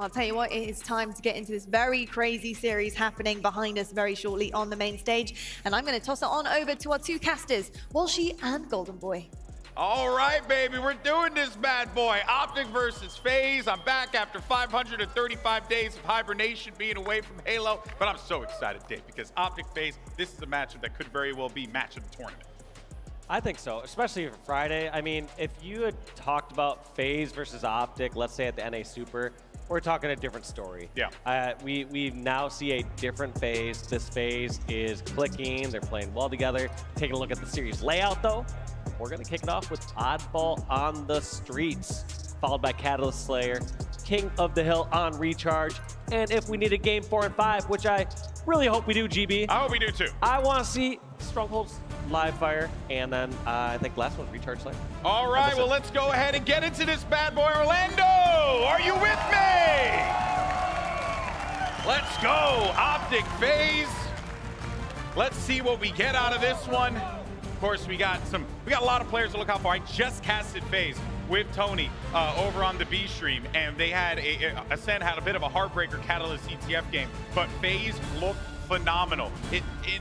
I'll tell you what, it is time to get into this very crazy series happening behind us very shortly on the main stage. And I'm going to toss it on over to our two casters, Walshy and Golden Boy. All right, baby, we're doing this bad boy. Optic versus FaZe. I'm back after 535 days of hibernation, being away from Halo. But I'm so excited, Dave, because Optic FaZe, this is a matchup that could very well be match of the tournament. I think so, especially for Friday. I mean, if you had talked about FaZe versus Optic, let's say at the NA Super, we're talking a different story. Yeah. We now see a different FaZe. This FaZe is clicking. They're playing well together. Taking a look at the series layout, though, we're going to kick it off with Oddball on the Streets, followed by Catalyst Slayer, King of the Hill on Recharge, and if we need a game 4 and 5, which I really hope we do, GB. I hope we do, too. I want to see Strongholds live fire, and then I think last one, Recharge Slayer. All right, well, let's go ahead and get into this bad boy. Orlando, are you with me? Let's go, Optic FaZe. Let's see what we get out of this one. Of course, we got a lot of players to look out for. I just casted FaZe with Tony over on the B stream, and they had Ascent had a bit of a heartbreaker Catalyst CTF game, but FaZe looked phenomenal.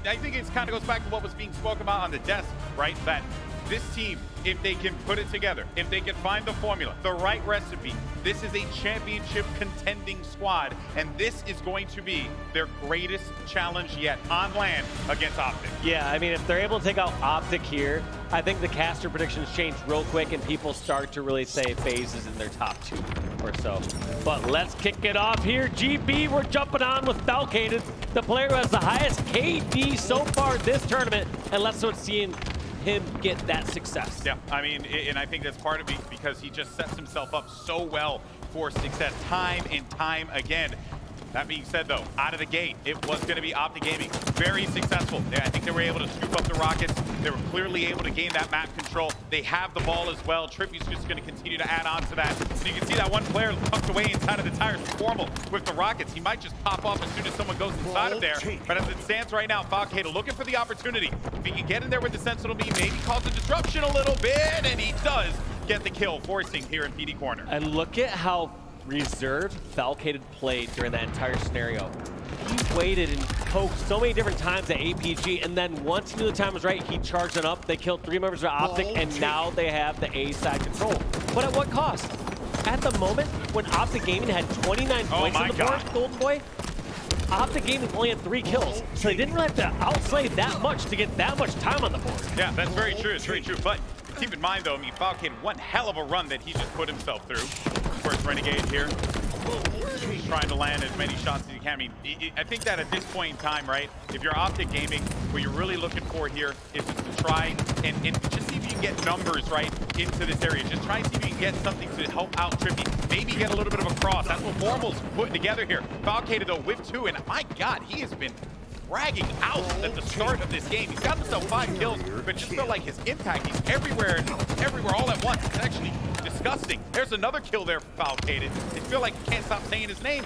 I think it kind of goes back to what was being spoken about on the desk, right? That this team, if they can put it together, if they can find the formula, the right recipe, this is a championship contending squad, and this is going to be their greatest challenge yet on land against Optic. Yeah, I mean, if they're able to take out Optic here, I think the caster predictions change real quick and people start to really say FaZe is in their top 2 or so. But let's kick it off here. GB, we're jumping on with Falcated, the player who has the highest KD so far this tournament, and let's start seeing him get that success. Yeah, I mean, and I think that's part of it because he just sets himself up so well for success time and time again. That being said, though, out of the gate, it was going to be Optic Gaming. Very successful. I think they were able to scoop up the Rockets. They were clearly able to gain that map control. They have the ball as well. TriPPPeY's just going to continue to add on to that. So you can see that one player tucked away inside of the tires. Formal with the Rockets. He might just pop off as soon as someone goes inside of there. But as it stands right now, Falcated looking for the opportunity. If he can get in there with the Sentinel beam, maybe cause a disruption a little bit, and he does get the kill, forcing here in PD corner. And look at how reserved Falcated played during that entire scenario. He waited and poked so many different times at APG, and then once he knew the time was right, he charged it up. They killed 3 members of Optic, and now they have the A side control. But at what cost? At the moment, when Optic Gaming had 29 points on the board, Golden Boy, Optic Gaming only had 3 kills, so they didn't really have to outslay that much to get that much time on the board. Yeah, that's very true. It's very true. But keep in mind, though, I mean, Falcated, one hell of a run that he just put himself through. Of course, Renegade here. He's trying to land as many shots as he can. I mean, I think that at this point in time, right, if you're Optic Gaming, what you're really looking for here is just to try and just see if you can get numbers, right, into this area. Just try and see if you can get something to help out TriPPPeY. Maybe get a little bit of a cross. That's what Formal's putting together here. Falcated, though, with 2, and my God, he has been fragging out at the start of this game. He's got himself 5 kills, but just felt like his impact, he's everywhere all at once. It's actually disgusting. There's another kill there for Falcated. I feel like he can't stop saying his name.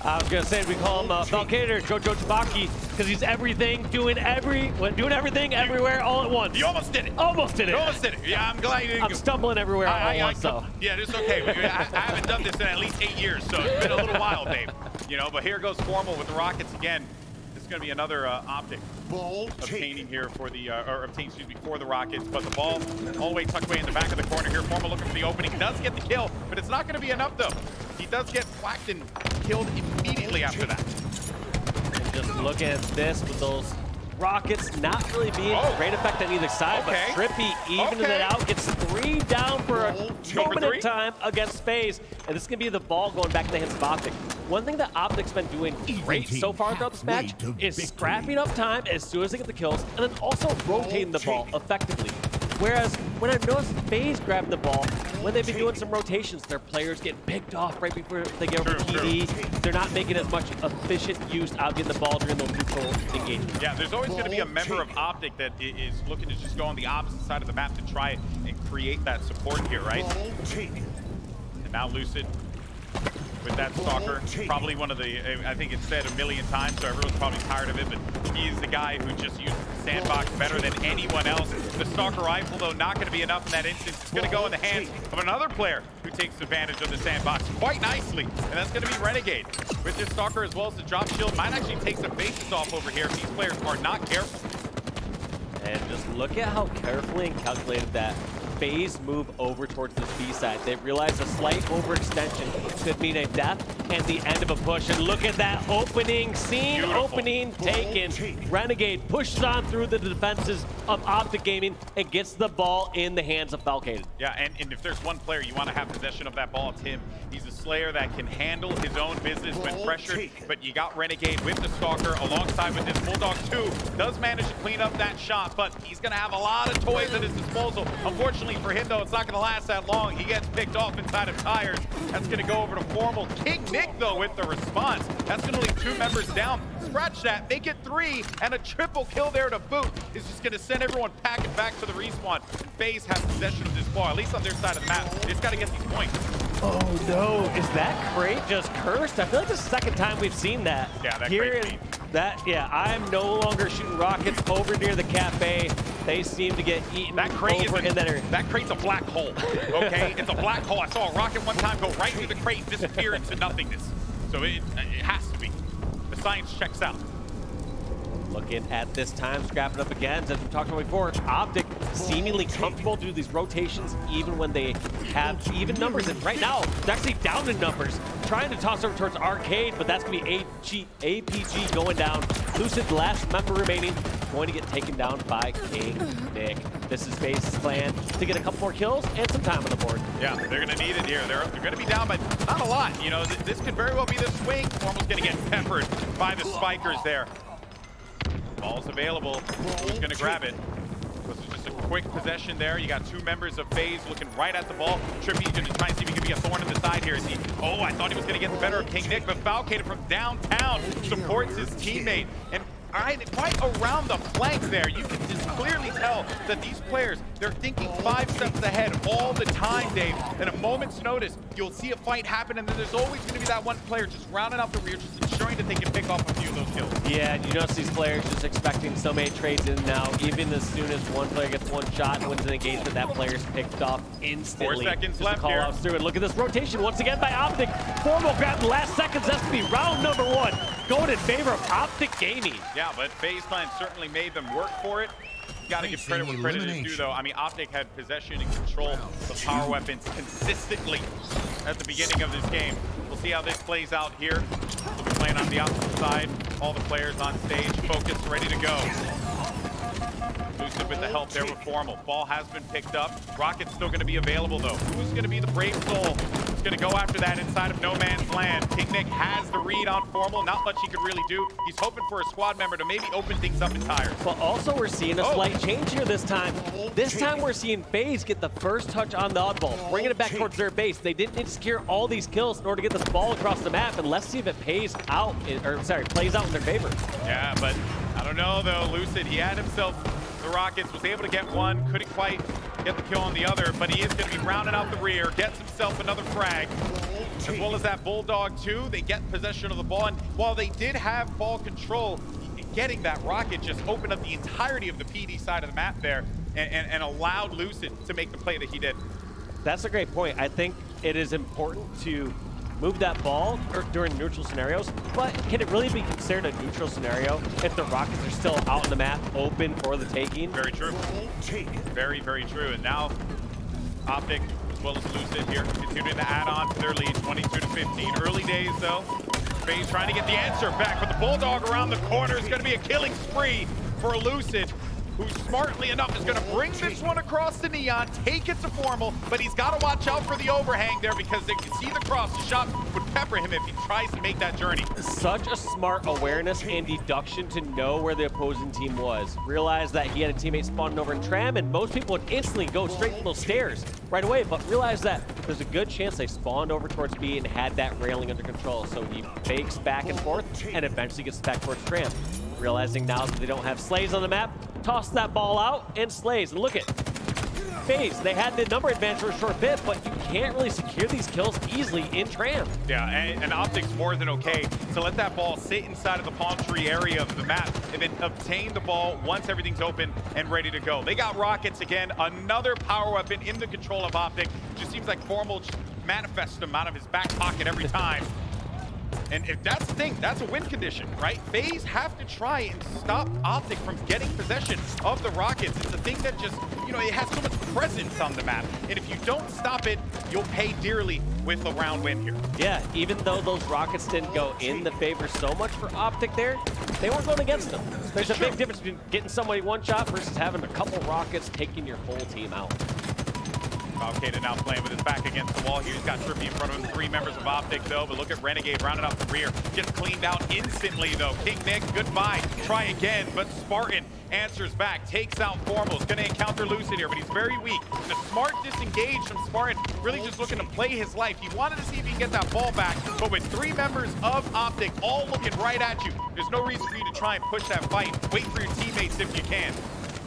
I was gonna say we call him Falcated or Jojo Tabaki because he's everything, doing everything everywhere all at once. You almost did it. Almost did it. You almost did it. Yeah, I'm glad you didn't. I'm stumbling everywhere all at once, so. Yeah, it's okay. I haven't done this in at least 8 years, so it's been a little while, Dave. You know, but here goes Formal with the Rockets again. This is going to be another Optic obtaining here for the, for the Rockets. But the ball all the way tucked away in the back of the corner here. Formal looking for the opening. He does get the kill, but it's not going to be enough, though. He does get whacked and killed immediately after that. And just look at this with those Rockets not really being great effect on either side, but TriPPPeY evening it out, gets 3 down for a moment of time against FaZe, and this is going to be the ball going back to the hands of Optic. One thing that Optic's been doing great so far throughout this match is scrapping up time as soon as they get the kills, and then also rotating the ball effectively. Whereas when I've noticed FaZe grabbing the ball, when they've been doing some rotations, their players get picked off right before they get over TD. They're not making as much efficient use out of getting the ball during those neutral engagements. Yeah, there's always going to be a member of Optic that is looking to just go on the opposite side of the map to try and create that support here, right? And now Lucid with that Stalker. Probably one of the, I think it's said a million times, so everyone's probably tired of it, but he's the guy who just uses the sandbox better than anyone else. The Stalker rifle, though, not going to be enough in that instance. It's going to go in the hands of another player who takes advantage of the sandbox quite nicely, and that's going to be Renegade. With this Stalker as well as the drop shield, might actually take some bases off over here if these players are not careful. And just look at how carefully and calculated that FaZe move over towards the B side. They realize a slight overextension could mean a death and the end of a push. And look at that opening scene, beautiful. Opening taken. Renegade pushes on through the defenses of Optic Gaming and gets the ball in the hands of Falcated. Yeah, and if there's one player you want to have possession of that ball, it's him. He's a Slayer that can handle his own business when pressured, but you got Renegade with the Stalker alongside with this Bulldog 2. Does manage to clean up that shot, but he's going to have a lot of toys at his disposal. Unfortunately for him, though, it's not going to last that long. He gets picked off inside of tires. That's going to go over to Formal. KingNick, though, with the response. That's going to leave 2 members down. Scratch that, make it 3, and a triple kill there to boot is just going to send everyone packing back to the respawn. FaZe has possession of this ball, at least on their side of the map. They just got to get these points. Oh no, is that crate just cursed? I feel like this is the second time we've seen that. Yeah, that Here crate. Yeah, I'm no longer shooting rockets over near the cafe. They seem to get eaten that crate over in that area. That crate's a black hole, okay? It's a black hole. I saw a rocket one time go right through the crate and disappear into nothingness. So it has to be. The science checks out. Looking at this time, scrapping up again. As we talked about before, Optic seemingly comfortable to do these rotations even when they have even numbers. And right now, they're actually down in numbers. Trying to toss over towards Arcade, but that's going to be APG going down. Lucid, last member remaining, going to get taken down by KingNick. This is FaZe's plan to get a couple more kills and some time on the board. Yeah, they're going to need it here. They're going to be down by not a lot. You know, this could very well be the swing. Formal's going to get peppered by the spikers there. Ball's available. Who's going to grab it? This is just a quick possession there. You got 2 members of FaZe looking right at the ball. TriPPPeY's going to try and see if he can be a thorn in the side here. Oh, I thought he was going to get the better of KingNick, but Falcated from downtown supports his teammate. And right around the flank there, you can just clearly tell that these players, they're thinking 5 steps ahead all the time, Dave. And a moment's notice, you'll see a fight happen, and then there's always going to be that one player just rounding out the rear, just ensuring that they can pick off a few of those kills. Yeah, you notice these players just expecting so many trades in now. Even as soon as one player gets one shot and wins an engagement, that player's picked off instantly. 4 seconds just left call here. outs through, and look at this rotation once again by Optic. Formal grab in the last seconds. That's to be round number 1, going in favor of Optic Gaming. Yeah, but FaZe Clan certainly made them work for it. You gotta give credit where credit is due, though. I mean, Optic had possession and control of power weapons consistently at the beginning of this game. We'll see how this plays out here. We'll be playing on the opposite side. All the players on stage, focused, ready to go. Lucid with the help there with Formal. Ball has been picked up. Rocket's still going to be available, though. Who's going to be the brave soul? Who's going to go after that inside of no man's land? KingNick has the read on Formal. Not much he could really do. He's hoping for a squad member to maybe open things up in tires. But also we're seeing a slight change here this time. This time we're seeing FaZe get the first touch on the Oddball, bringing it back towards their base. They didn't need to secure all these kills in order to get this ball across the map, and let's see if it plays out in their favor. Yeah, but I don't know, though. Lucid, he had himself the rockets, was able to get one, couldn't quite get the kill on the other, but he is going to be rounding out the rear, gets himself another frag, as well as that Bulldog 2. They get possession of the ball, and while they did have ball control, getting that rocket just opened up the entirety of the PD side of the map there and allowed Lucid to make the play that he did. That's a great point. I think it is important to move that ball during neutral scenarios, but can it really be considered a neutral scenario if the Rockets are still out on the map, open for the taking? Very true. Very, very true. And now Optic, as well as Lucid here, continuing to add on to their lead, 22-15. Early days, though. FaZe trying to get the answer back, but the Bulldog around the corner is going to be a killing spree for Lucid, who smartly enough is going to bring this one across the Neon, take it to Formal, but he's got to watch out for the overhang there because they can see the cross. The shot would pepper him if he tries to make that journey. Such a smart awareness and deduction to know where the opposing team was. Realize that he had a teammate spawning over in Tram, and most people would instantly go straight from those stairs right away, but realize that there's a good chance they spawned over towards B and had that railing under control, so he fakes back and forth and eventually gets back towards Tram. Realizing now that they don't have Slays on the map, toss that ball out and Slays. And look at FaZe. They had the number advantage for a short bit, but you can't really secure these kills easily in Tram. Yeah, and Optic's more than okay to let that ball sit inside of the palm tree area of the map and then obtain the ball once everything's open and ready to go. They got rockets again, another power weapon in the control of Optic. Just seems like Formal just manifests them out of his back pocket every time. And if that's the thing, that's a win condition, right? FaZe have to try and stop Optic from getting possession of the rockets. It's a thing that just, you know, it has so much presence on the map. And if you don't stop it, you'll pay dearly with a round win here. Yeah, even though those rockets didn't go in the favor so much for Optic there, they weren't going against them. There's a big difference between getting somebody one shot versus having a couple rockets taking your whole team out. Falcated now playing with his back against the wall. He's got TriPPPeY in front of him. 3 members of Optic, though. But look at Renegade rounding off the rear. Gets cleaned out instantly, though. KingNick, goodbye. Try again, but Spartan answers back. Takes out Formal. Is going to encounter Lucid here, but he's very weak. And a smart disengage from Spartan. Really just looking to play his life. He wanted to see if he can get that ball back. But with 3 members of Optic all looking right at you, there's no reason for you to try and push that fight. Wait for your teammates if you can.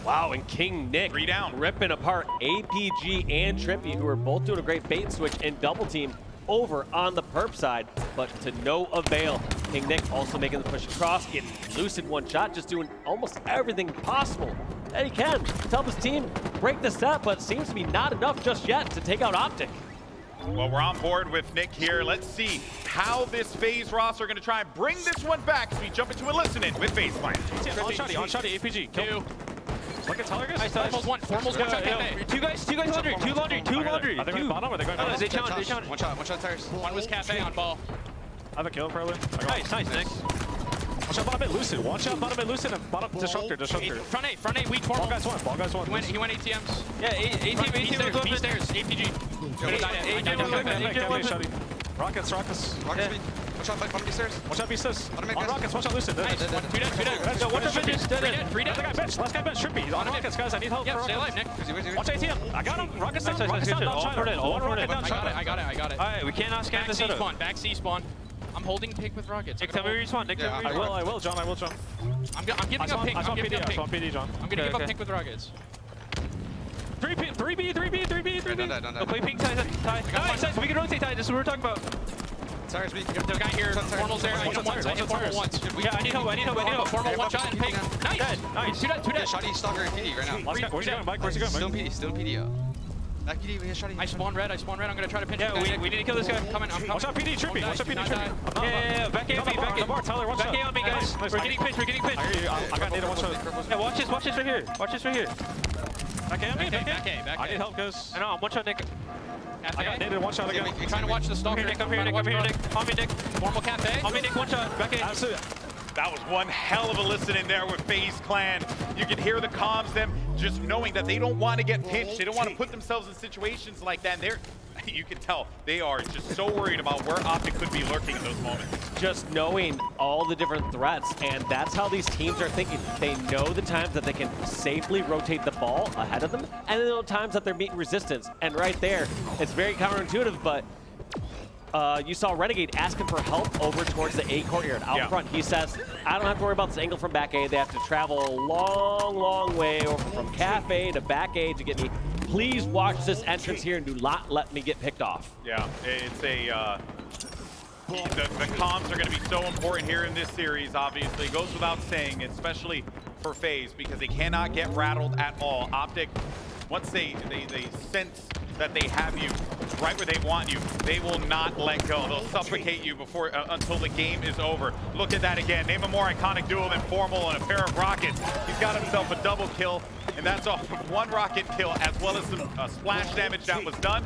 Wow, and KingNick 3 down. Ripping apart APG and TriPPPeY, who are both doing a great bait and switch and double team over on the perp side, but to no avail. KingNick also making the push across, getting Lucid one shot, just doing almost everything possible that he can to help his team break the set, but seems to be not enough just yet to take out Optic. Well, we're on board with Nick here. Let's see how this FaZe roster are going to try and bring this one back as we jump into a listen-in with FaZe Client. On shotty, APG, kill. Look at Telegraph. Nice, Formal's one shot. Two guys laundry. Are they going bottom? Are they going bottom? They challenge. One shot tires. One was cafe on ball. I have a kill probably. Nice, Nick. One shot bottom mid Lucid. One shot bottom mid Lucid and bottom Disruptor. Front eight, weak Formal. Ball guys one. He went ATMs. Yeah, ATM B stairs. APG. Rockets. One shot bottom B stairs. One shot B stairs. On rockets, one shot Lucid. Nice. Two dead. One shot bench. 3 dead. Last guy bench. TriPPPeY. On rockets, guys. I need help. Yeah, stay alive, Nick. Watch ATM. I got him. Rockets down. Rockets down. One rocket down. I got it. Alright, we cannot scan this setup. Back C spawn. I'm holding pick with rockets. Nick, tell me where you spawn. Nick, tell me where you spawn. I will, John. I'm giving up pink. I saw PD, John. I'm gonna give up pink with rockets. 3B. Go play pink, Ty. Nice, we can rotate, Ty. This is what we're talking about. Tires B. The guy here, Formal's there. I hit Formal once. Yeah, I need help. Formal one shot and pink. Nice. Two dead. Shotty stalker and PD right now. Where's he going, Mike? Still in PD. Back PD, we hit Shotty. I spawn red. I'm gonna try to pinch. Yeah, we need to kill this guy. I'm coming. Watch out PD, TriPPPeY. Yeah. Back A on me, Tyler, one shot. Back A on me, guys. We're getting pinched. I hear you. I got Nada one shot. Yeah, watch this right here. Back A on me, Back A. I need help, guys. I know, I'm one shot, Nick. I got Nada one shot again. You're trying to watch the stalker. Come here, Nick. On me, Nick. Formal cafe. On me, Nick. One shot. Back A. Absolutely. That was one hell of a listen in there with FaZe Clan. You can hear the comms, them just knowing that they don't want to get pinched. They don't want to put themselves in situations like that. And you can tell they are just so worried about where Optic could be lurking in those moments. Just knowing all the different threats, and that's how these teams are thinking. They know the times that they can safely rotate the ball ahead of them, and then the times that they're meeting resistance. And right there, it's very counterintuitive, but you saw Renegade asking for help over towards the A courtyard out front. He says, I don't have to worry about this angle from back A. They have to travel a long way over from cafe to back A to get me. Please watch this entrance here and do not let me get picked off. Yeah, it's a... the comms are going to be so important here in this series, obviously. It goes without saying, especially for FaZe, because they cannot get rattled at all. Optic, once they sense that they have you right where they want you, they will not let go. They'll suffocate you before until the game is over. Look at that again. Name a more iconic duo than Formal and a pair of rockets. He's got himself a double kill, and that's off of one rocket kill as well as some splash damage that was done.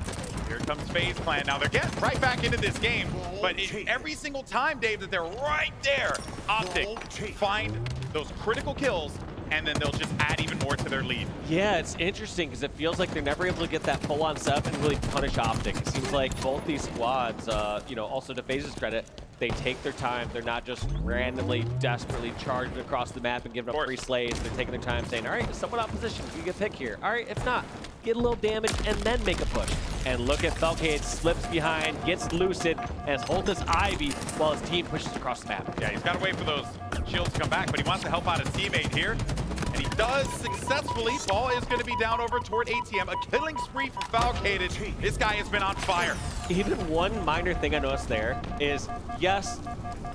Here comes FaZe Clan. Now they're getting right back into this game, but every single time, Dave, that they're right there, Optic find those critical kills, and then they'll just add even more to their lead. Yeah, it's interesting because it feels like they're never able to get that full-on setup and really punish Optic. It seems like both these squads, also to FaZe's credit, they take their time. They're not just randomly, desperately charging across the map and giving up free slays. They're taking their time saying, all right, is someone out of position? You get pick here. All right, if not, get a little damage and then make a push. And look at Falcated, slips behind, gets Lucid, and holds his Ivy while his team pushes across the map. Yeah, he's got to wait for those shields to come back, but he wants to help out his teammate here. And he does successfully. Ball is going to be down over toward ATM. A killing spree for Falcated. This guy has been on fire. Even one minor thing I noticed there is, yes,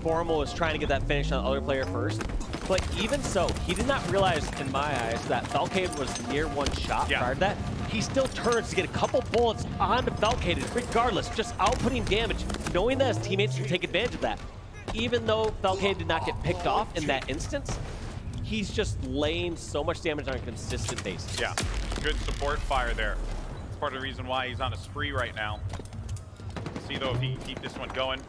Formal was trying to get that finish on the other player first, but even so, he did not realize, in my eyes, that Falcated was near one shot prior to that. He still turns to get a couple bullets onto Falcated, regardless, just outputting damage, knowing that his teammates can take advantage of that. Even though Falcated did not get picked off in that instance, he's just laying so much damage on a consistent basis. Yeah, good support fire there. It's part of the reason why he's on a spree right now. See, though, if he can keep this one going.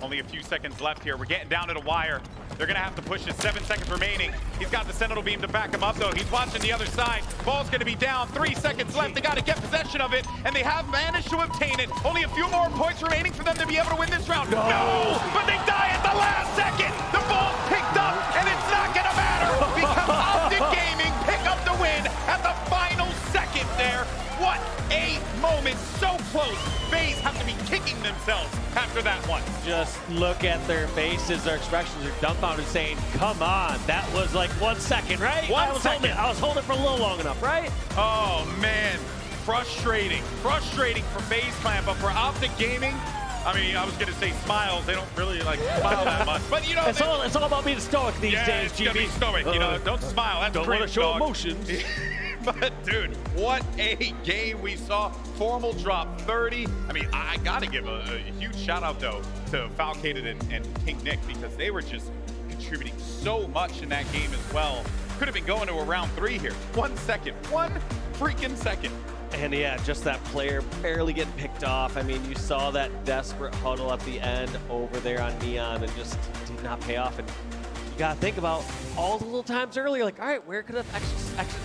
Only a few seconds left here. We're getting down to the wire. They're going to have to push it. 7 seconds remaining. He's got the Sentinel Beam to back him up, though. He's watching the other side. Ball's going to be down. 3 seconds left. They got to get possession of it, and they have managed to obtain it. Only a few more points remaining for them to be able to win this round. No! But they die at the last second. The ball's picked up, and it's not going to matter because Optic Gaming pick up the win at the final second there. What a moment. So close. FaZe have to be kicking themselves after that one. Just look at their faces, their expressions are dumbfounded, saying, come on, that was like 1 second, right? I was holding it for a little long enough, right? Oh, man. Frustrating. Frustrating for FaZe Clan, but for Optic Gaming, I mean, I was going to say smiles. They don't really, like, smile that much. But, you know, it's all about being stoic these days, GB. Be stoic, you know, don't smile. That's don't want to show emotions. But, dude, what a game we saw. Formal drop 30. I mean, I got to give a huge shout-out, though, to Falcated and KingNick because they were just contributing so much in that game as well. Could have been going to a round 3 here. 1 second. 1 freaking second. And yeah, just that player barely getting picked off. I mean, you saw that desperate huddle at the end over there on Neon and just did not pay off. And you got to think about all the little times earlier, like, all right, where could have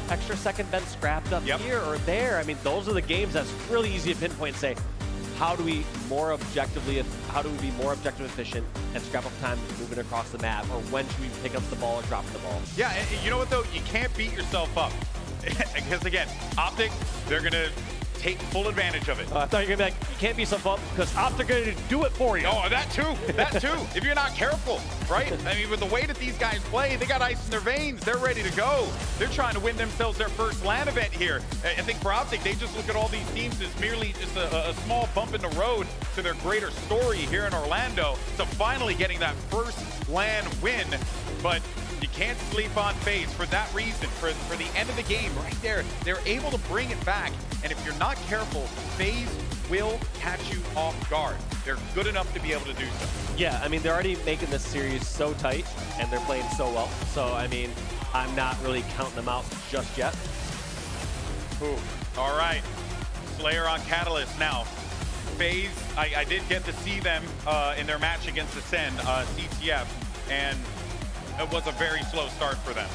extra second been scrapped up here or there? I mean, those are the games that's really easy to pinpoint and say, how do we be more objective efficient and scrap up time moving across the map? Or when should we pick up the ball or drop the ball? Yeah, and you know what, though? You can't beat yourself up. Because, again, Optic, they're going to take full advantage of it. I thought you were going to be like, you can't be so up because Optic are going to do it for you. Oh, that too. That too. If you're not careful, right? I mean, with the way that these guys play, they got ice in their veins. They're ready to go. They're trying to win themselves their first LAN event here. I think for Optic, they just look at all these teams as merely just a small bump in the road to their greater story here in Orlando. So finally getting that first LAN win. But you can't sleep on FaZe for that reason. For the end of the game, right there, they're able to bring it back. And if you're not careful, FaZe will catch you off guard. They're good enough to be able to do so. Yeah, I mean, they're already making this series so tight, and they're playing so well. So, I mean, I'm not really counting them out just yet. Ooh. All right, Slayer on Catalyst now. FaZe, I did get to see them in their match against Ascend, CTF, and it was a very slow start for them.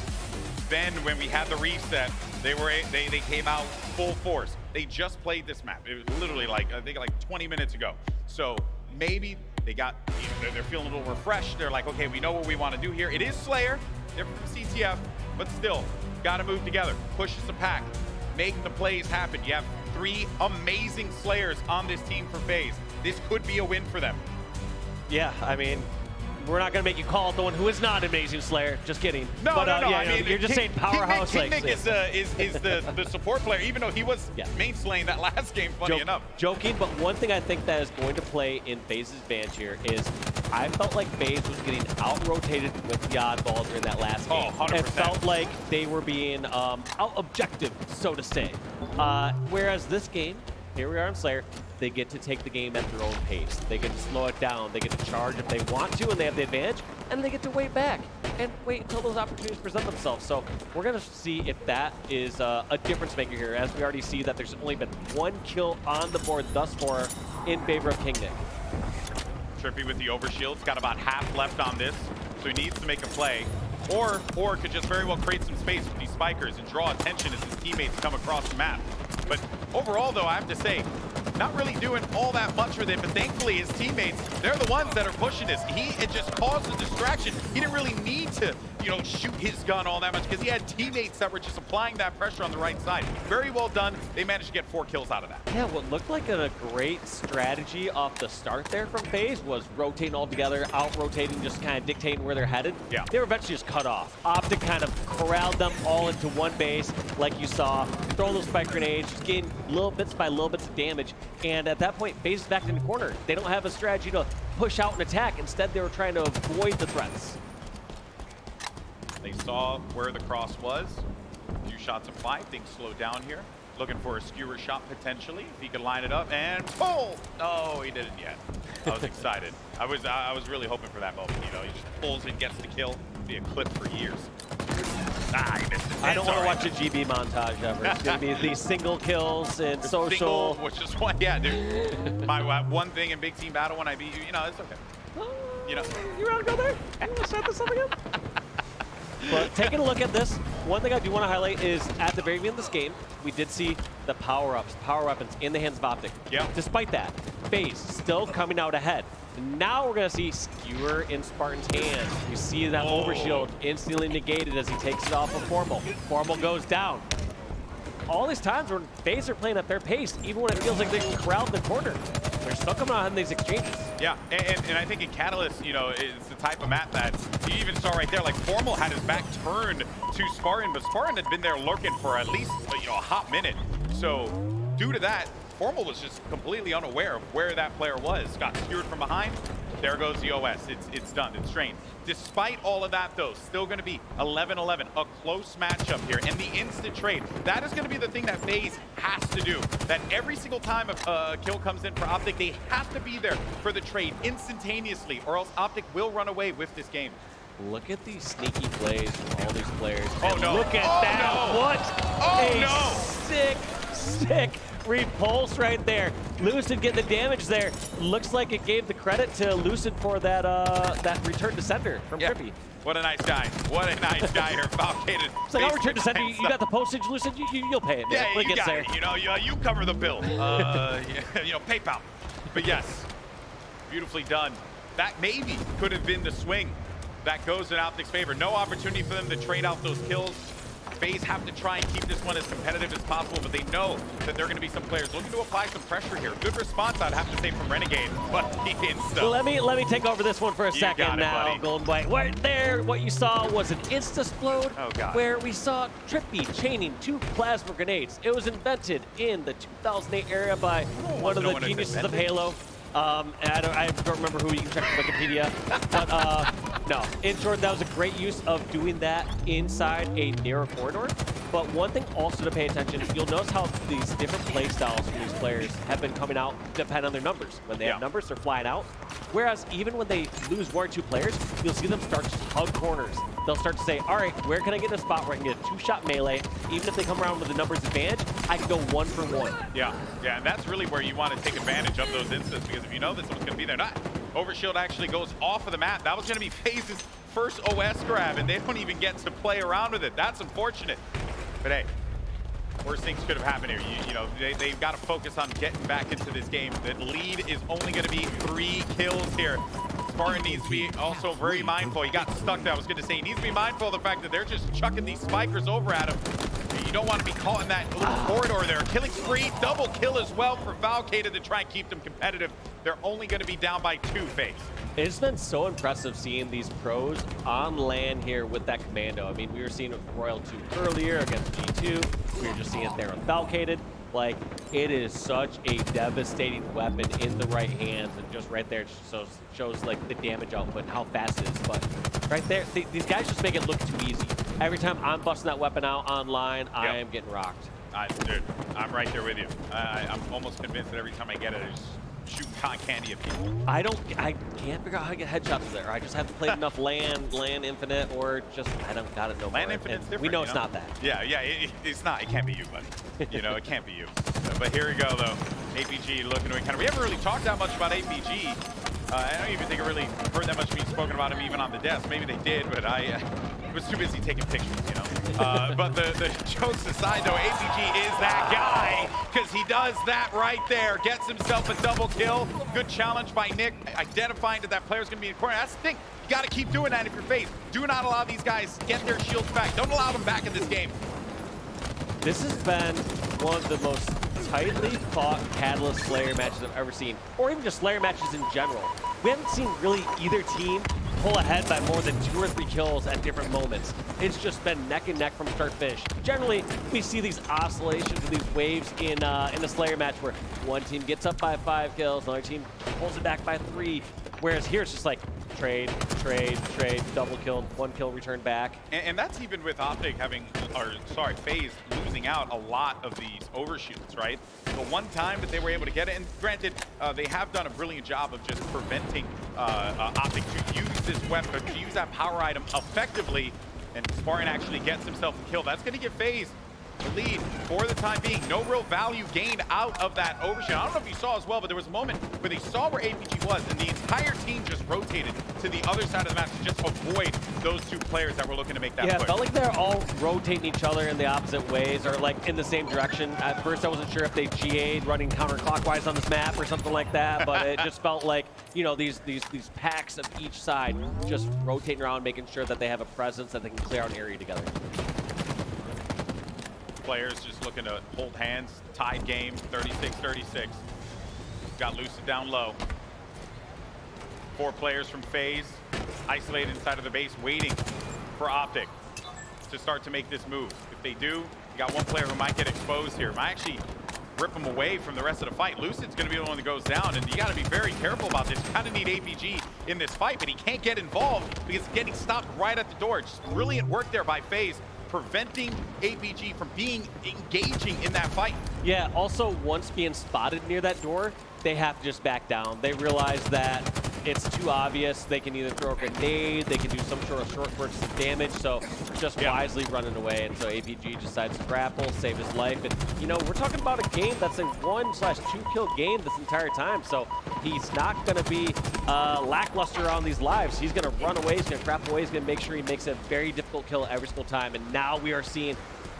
Then when we had the reset, they came out full force. They just played this map. It was literally like, I think like 20 minutes ago. So maybe they got, they're feeling a little refreshed. They're like, okay, we know what we want to do here. It is Slayer, different from CTF, but still, got to move together, push as a pack, make the plays happen. You have 3 amazing Slayers on this team for FaZe. This could be a win for them. Yeah, I mean, we're not going to make you call it the one who is not Amazing Slayer. Just kidding. No, but, no. Yeah, I mean, you're just saying powerhouse. KingNick is the support player, even though he was main slaying that last game, funny enough. Joking, but one thing I think that is going to play in FaZe's advantage here is I felt like FaZe was getting out-rotated with the Oddball during that last game. Oh, 100%. It felt like they were being out-objective, so to say. Whereas this game, here we are in Slayer, they get to take the game at their own pace. They get to slow it down. They get to charge if they want to and they have the advantage, and they get to wait back and wait until those opportunities present themselves. So we're going to see if that is a difference maker here, as we already see that there's only been 1 kill on the board thus far in favor of KingNick. TriPPPeY with the overshield's got about half left on this, so he needs to make a play. Or could just very well create some space with these spikers and draw attention as his teammates come across the map. But overall, though, I have to say, not really doing all that much with it, but thankfully his teammates, they're the ones ones that are pushing this. He had just caused a distraction. He didn't really need to, you know, shoot his gun all that much because he had teammates that were just applying that pressure on the right side. Very well done. They managed to get 4 kills out of that. Yeah, what looked like a great strategy off the start there from FaZe was rotating all together, out-rotating, just kind of dictating where they're headed. Yeah. They were eventually just cut off. Optic kind of corralled them all into one base, like you saw, throwing those spike grenades, just getting little bits by little bits of damage. And at that point, FaZe is back in the corner. They don't have a strategy to push out and attack. Instead, they were trying to avoid the threats. They saw where the cross was. A few shots applied. Things slowed down here. Looking for a skewer shot potentially. If he could line it up and pull. Oh, he didn't yet. I was excited. I was really hoping for that moment. You know, he just pulls and gets the kill. It'd be a clip for years. Ah, he missed it. I don't want to watch a GB montage ever. It's going to be these single kills and social. Single, which is one, yeah, dude. My one thing in big team battle when I beat you, you know, it's okay. You know. You want to go there? You want to set this up again? But taking a look at this, one thing I do want to highlight is at the very beginning of this game, we did see the power-ups, power weapons in the hands of Optic. Yeah. Despite that, FaZe still coming out ahead. Now we're going to see Skewer in Spartan's hands. You see that overshield instantly negated as he takes it off of Formal. Formal goes down. All these times when FaZe are playing at their pace, even when it feels like they can crowd in the corner, they're still coming out in these exchanges. Yeah, and I think in Catalyst, you know, it's the type of map that you even saw right there, like Formal had his back turned to Spartan, but Spartan had been there lurking for at least, you know, a hot minute. So due to that, Formal was just completely unaware of where that player was. Got skewered from behind. There goes the OS. It's done. It's drained. Despite all of that, though, still going to be 11-11, a close matchup here. And the instant trade, that is going to be the thing that FaZe has to do. That every single time a kill comes in for Optic, they have to be there for the trade instantaneously, or else Optic will run away with this game. Look at these sneaky plays from all these players. Oh, no. Look at that. No. What sick repulse right there. Lucid getting the damage there. Looks like it gave the credit to Lucid for that that return to sender from TriPPPeY. What a nice guy. What a nice guy here. Falcated. It's like, I'll return to sender. You got the postage, Lucid. You'll pay it, man. Yeah, you got it. You know, you cover the bill. You know, PayPal. But yes, beautifully done. That maybe could have been the swing that goes in Optic's favor. No opportunity for them to trade out those kills. FaZe have to try and keep this one as competitive as possible, but they know that there are going to be some players looking to apply some pressure here. Good response, I'd have to say, from Renegade, but he insta. Well, let me take over this one for a second now, buddy. Golden White. Right there, what you saw was an insta-splode where we saw TriPPPeY chaining 2 plasma grenades. It was invented in the 2008 era by one of the geniuses of Halo. And I don't remember who. You can check Wikipedia. But no, in short, that was a great use of doing that inside a narrow corridor. But one thing also to pay attention, you'll notice how these different play styles from these players have been coming out depending on their numbers. When they have numbers, they're flying out. Whereas even when they lose 1 or 2 players, you'll see them start to hug corners. They'll start to say, all right, where can I get in a spot where I can get a 2-shot melee? Even if they come around with a numbers advantage, I can go 1 for 1. Yeah, and that's really where you want to take advantage of those instances, because if you know that someone's going to be there, not Overshield actually goes off of the map. That was going to be FaZe's first OS grab, and they don't even get to play around with it. That's unfortunate. But hey, worst things could have happened here. You know, they've got to focus on getting back into this game. The lead is only going to be 3 kills here. Spartan needs to be also very mindful. He got stuck there. I was going to say, he needs to be mindful of the fact that they're just chucking these spikers over at him. You don't want to be caught in that little corridor there. Killing spree, double kill as well for Falcated to try and keep them competitive. They're only going to be down by 2 FaZe. It's been so impressive seeing these pros on land here with that commando. I mean, we were seeing it with Royal 2 earlier against G2. We were just seeing it there with Falcated. Like, it is such a devastating weapon in the right hands, and just right there shows like the damage output and how fast it is. But right there, these guys just make it look too easy. Every time I'm busting that weapon out online, I am getting rocked. Dude, I'm right there with you. I'm almost convinced that every time I get it, I just shoot cotton candy at people. I can't figure out how to get headshots there. I just haven't played enough LAN Infinite, or just I don't got it no more. LAN Infinite's different. We know it's not that. Yeah, it's not. It can't be you, buddy. You know, it can't be you. But here we go, though. APG looking to encounter. We haven't really talked that much about APG. I don't even think I really heard that much being spoken about him even on the desk. Maybe they did, but I was too busy taking pictures, you know. But the jokes aside, though, APG is that guy, because he does that right there. Gets himself a double kill. Good challenge by Nick. identifying that that player's going to be in the corner. That's the thing. You got to keep doing that if you're FaZe. Do not allow these guys to get their shields back. Don't allow them back in this game. This has been one of the most tightly fought Catalyst Slayer matches I've ever seen, or even just Slayer matches in general. We haven't seen really either team pull ahead by more than 2 or 3 kills at different moments. It's just been neck and neck from start to finish. Generally, we see these oscillations and these waves in a Slayer match where one team gets up by 5 kills, another team pulls it back by 3. Whereas here it's just like trade, double kill, 1 kill returned back. And that's even with Optic having, FaZe losing out a lot of these overshoots, right? The one time that they were able to get it, and granted, they have done a brilliant job of just preventing Optic to use this weapon, to use that power item effectively, and Spartan actually gets himself a kill. That's going to give FaZe the lead for the time being. No real value gained out of that overshoot. I don't know if you saw as well, but there was a moment where they saw where APG was, and the entire team just rotated to the other side of the map to just avoid those 2 players that were looking to make that push. Yeah, it felt like they're all rotating each other in the opposite ways, or like in the same direction. At first, I wasn't sure if they GA'd running counterclockwise on this map or something like that, but it just felt like, you know, these packs of each side just rotating around, making sure that they have a presence, that they can clear out an area together. Players just looking to hold hands, tied game, 36-36. Got Lucid down low. 4 players from FaZe isolated inside of the base, waiting for Optic to start to make this move. If they do, you got 1 player who might get exposed here. Might actually rip him away from the rest of the fight. Lucid's going to be the one that goes down, and you got to be very careful about this. You kind of need APG in this fight, but he can't get involved because he's getting stopped right at the door. Just brilliant work there by FaZe, preventing APG from engaging in that fight. Yeah, also once being spotted near that door, they have to just back down. They realize that it's too obvious. They can either throw a grenade, they can do some sort of short bursts of damage, so just wisely running away. And so APG decides to grapple, save his life. And, you know, we're talking about a game that's a 1/2 kill game this entire time, so he's not going to be lackluster on these lives. He's going to run away, he's going to grapple away, he's going to make sure he makes a very difficult kill every single time. And now we are seeing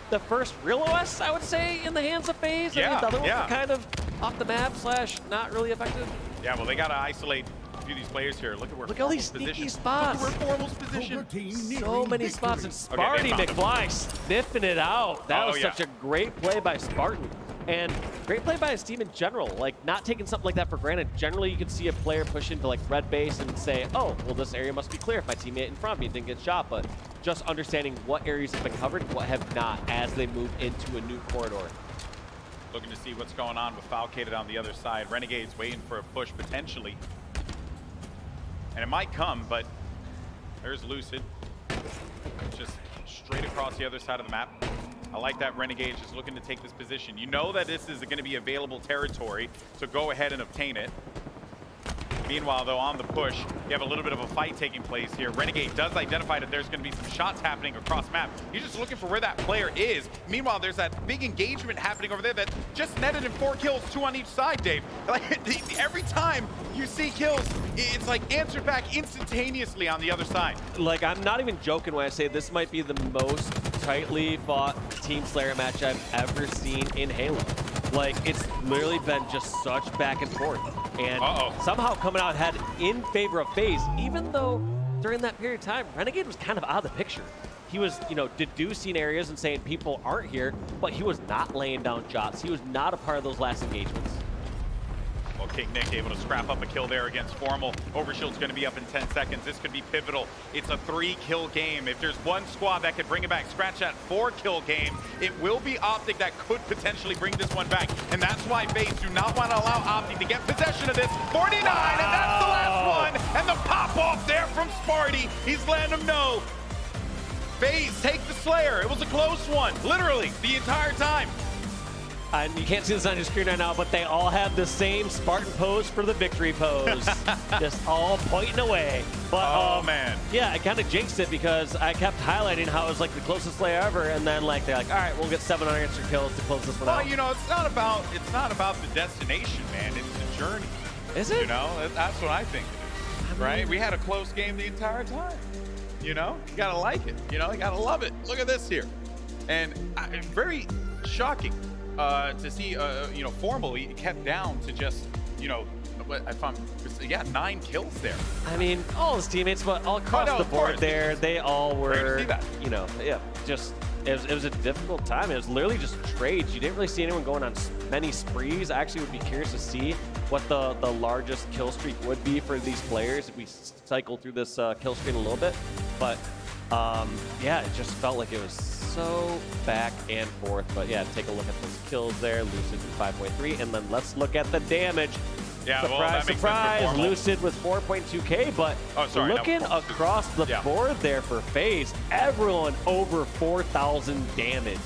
the first real OS, I would say, in the hands of FaZe. Yeah, I mean, the other ones are kind of off the map / not really effective. Yeah, well, they got to isolate a few of these players here. Look at where all these sneaky spots. Look at where Formal's positioned. So many spots, and Spartan McFly sniffing it out. That was such a great play by Spartan. And great play by his team in general, like not taking something like that for granted. Generally, you can see a player push into like red base and say, oh, well, this area must be clear if my teammate in front of me didn't get shot. But just understanding what areas have been covered, what have not, as they move into a new corridor. Looking to see what's going on with Falcated on the other side. Renegade's waiting for a push potentially. And it might come, but there's Lucid. Just straight across the other side of the map. I like that Renegade just looking to take this position. You know that this is going to be available territory, so go ahead and obtain it. Meanwhile, though, on the push, you have a little bit of a fight taking place here. Renegade does identify that there's going to be some shots happening across map. He's just looking for where that player is. Meanwhile, there's that big engagement happening over there that just netted in 4 kills, 2 on each side, Dave. Like, every time you see kills, it's like answered back instantaneously on the other side. Like, I'm not even joking when I say this might be the most tightly fought Team Slayer match I've ever seen in Halo. Like, it's literally been just such back and forth. And somehow coming out ahead in favor of FaZe, even though during that period of time, Renegade was kind of out of the picture. He was, you know, deducing areas and saying people aren't here, but he was not laying down shots. He was not a part of those last engagements. Well, KingNick able to scrap up a kill there against Formal. Overshield's going to be up in 10 seconds. This could be pivotal. It's a 3-kill game. If there's one squad that could bring it back, scratch that 4-kill game, it will be Optic that could potentially bring this one back. And that's why FaZe do not want to allow Optic to get possession of this. 49, and that's the last one. And the pop-off there from Sparty. He's letting them know. FaZe take the Slayer. It was a close one, literally, the entire time. And you can't see this on your screen right now, but they all have the same Spartan pose for the victory pose. Just all pointing away. But, man. Yeah, I kind of jinxed it because I kept highlighting how it was like the closest Slayer ever, and then like they're like, all right, we'll get 7 unanswered kills to close this one out. Well, you know, it's not about the destination, man. It's the journey. Is it? You know, that's what I think it is, right? We had a close game the entire time. You know, you gotta like it. You know, you gotta love it. Look at this here, and very shocking. To see, you know, Formal, he kept down to just, you know, yeah, 9 kills there. I mean, all his teammates, but all across the board there, they all were, you know, yeah, just, it was a difficult time. It was literally just trades. You didn't really see anyone going on many sprees. I actually would be curious to see what the largest kill streak would be for these players if we cycle through this kill screen a little bit. But yeah, it just felt like it was so back and forth. But yeah, take a look at those kills there. Lucid with 5.3, and then let's look at the damage. Yeah, surprise, well, that makes surprise, sense for Lucid with 4.2K, but looking across the board there for FaZe, everyone over 4,000 damage.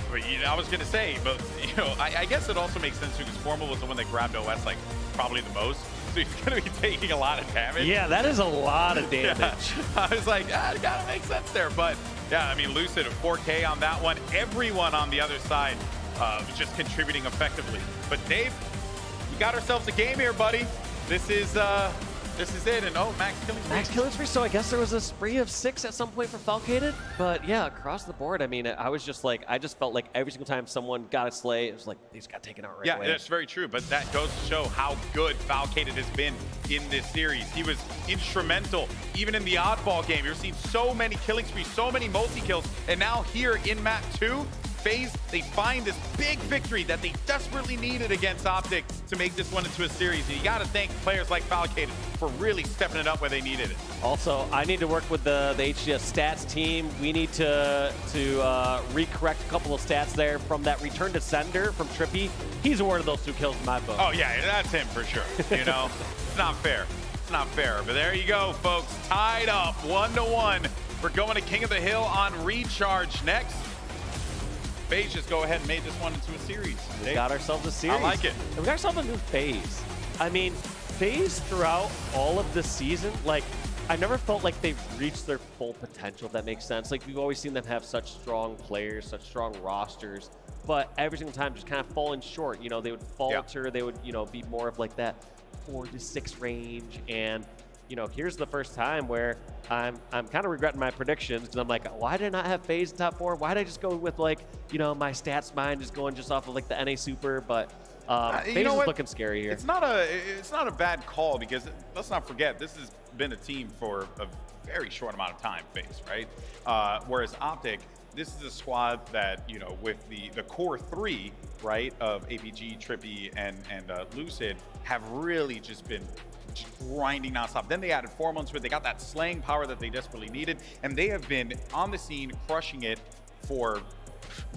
But, you know, I was going to say, but you know, I guess it also makes sense because Formal was the one that grabbed OS like probably the most. So he's going to be taking a lot of damage. Yeah, that is a lot of damage. Yeah. I was like, it got to make sense there. But yeah, I mean, Lucid at 4K on that one. Everyone on the other side was just contributing effectively. But Dave, we got ourselves a game here, buddy. This is it. And oh, max killing spree. Max killing spree. So I guess there was a spree of 6 at some point for Falcated. But yeah, across the board, I mean, I was just like, I just felt like every single time someone got a slay, it was like, these got taken out right away. Yeah, that's very true. But that goes to show how good Falcated has been in this series. He was instrumental, even in the Oddball game. You're seeing so many killing sprees, so many multi-kills. And now here in map 2, FaZe, they find this big victory that they desperately needed against Optic to make this one into a series. And you got to thank players like Falcated for really stepping it up where they needed it. Also, I need to work with the HCS stats team. We need to recorrect a couple of stats there from that return to sender from TriPPPeY. He's awarded those 2 kills in my book. Oh yeah, that's him for sure. You know, it's not fair. It's not fair. But there you go, folks. Tied up 1-1. We're going to King of the Hill on Recharge next. FaZe just go ahead and made this one into a series. We got ourselves a series. I like it. And we got ourselves a new FaZe. I mean, FaZe throughout all of the season, like, I never felt like they've reached their full potential, if that makes sense. Like, we've always seen them have such strong players, such strong rosters, but every single time just kind of falling short. You know, they would falter, they would, you know, be more of like that 4 to 6 range. And, you know, here's the first time where I'm kind of regretting my predictions because I'm like, why did I not have FaZe in top 4? Why did I just go with, like, you know, my stats mine just going just off of like the NA Super? But FaZe is looking scary here. It's not a bad call because let's not forget this has been a team for a very short amount of time, FaZe, right? Whereas Optic, this is a squad that, you know, with the core 3, right, of APG, TriPPPeY, and Lucid have really just been grinding nonstop. Then they added 4 months where they got that slaying power that they desperately needed, and they have been on the scene crushing it for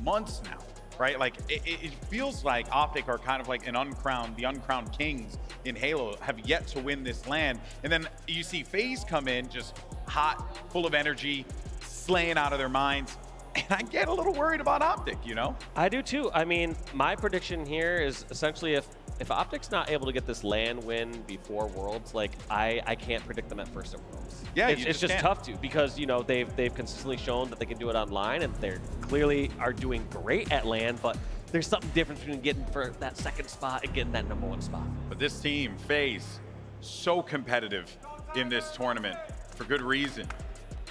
months now, right? Like it feels like Optic are kind of like the uncrowned kings in Halo, have yet to win this land. And then you see FaZe come in just hot, full of energy, slaying out of their minds. And I get a little worried about Optic, you know? I do too. I mean, my prediction here is essentially if Optic's not able to get this LAN win before Worlds, like I can't predict them at first at Worlds. Yeah, it's just tough to, because, you know, they've consistently shown that they can do it online, and they're clearly are doing great at LAN, but there's something different between getting for that 2nd spot and getting that #1 spot. But this team, FaZe, so competitive in this tournament for good reason,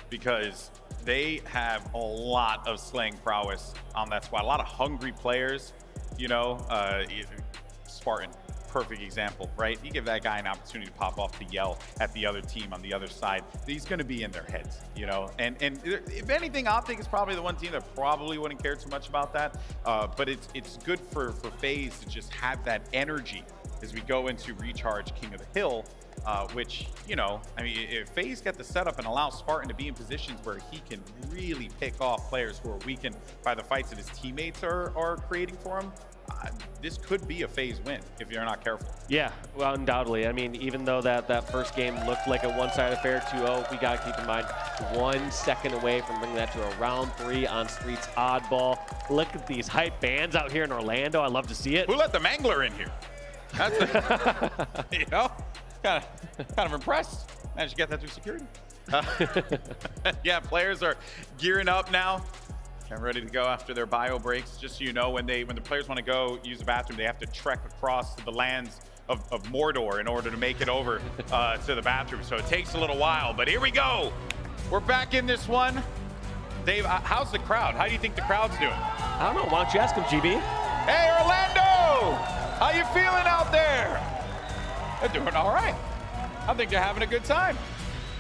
because they have a lot of slaying prowess on that squad. A lot of hungry players, you know. Spartan, perfect example, right? You give that guy an opportunity to pop off to yell at the other team on the other side. He's going to be in their heads, you know. And if anything, Optic is probably the one team that probably wouldn't care too much about that. But it's good for FaZe to just have that energy as we go into Recharge King of the Hill. Which, you know, I mean, if FaZe get the setup and allow Spartan to be in positions where he can really pick off players who are weakened by the fights that his teammates are creating for him, this could be a FaZe win if you're not careful. Yeah, well, undoubtedly. I mean, even though that first game looked like a one-sided affair, 2-0, we got to keep in mind 1 second away from bringing that to a round 3 on Streets Oddball. Look at these hype bands out here in Orlando. I love to see it. Who let the Mangler in here? That's you know, kind of impressed. Managed to get that through security. Yeah, players are gearing up now. I'm ready to go after their bio breaks. Just so you know, when the players want to go use the bathroom, they have to trek across to the lands of Mordor in order to make it over to the bathroom. So it takes a little while, but here we go. We're back in this one. Dave, how's the crowd? How do you think the crowd's doing? I don't know. Why don't you ask him, GB? Hey, Orlando! How you feeling out there? They're doing all right. I think they're having a good time.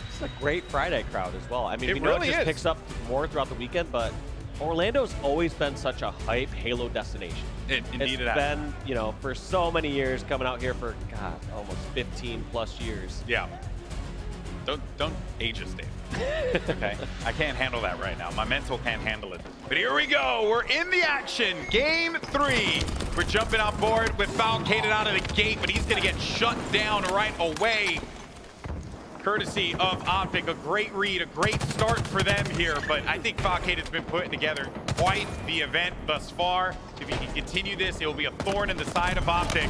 It's a great Friday crowd as well. I mean, it we know really it just is. picks up more throughout the weekend, but Orlando's always been such a hype Halo destination. Indeed it's been, you know, for so many years, coming out here for, God, almost 15 plus years. Yeah. Don't age us, Dave. Okay, I can't handle that right now. My mental can't handle it. But here we go. We're in the action. Game 3. We're jumping on board with Falcated out of the gate, but he's going to get shut down right away. Courtesy of Optic, a great read, a great start for them here, but I think Falcated's been putting together quite the event thus far. If he can continue this, it will be a thorn in the side of Optic.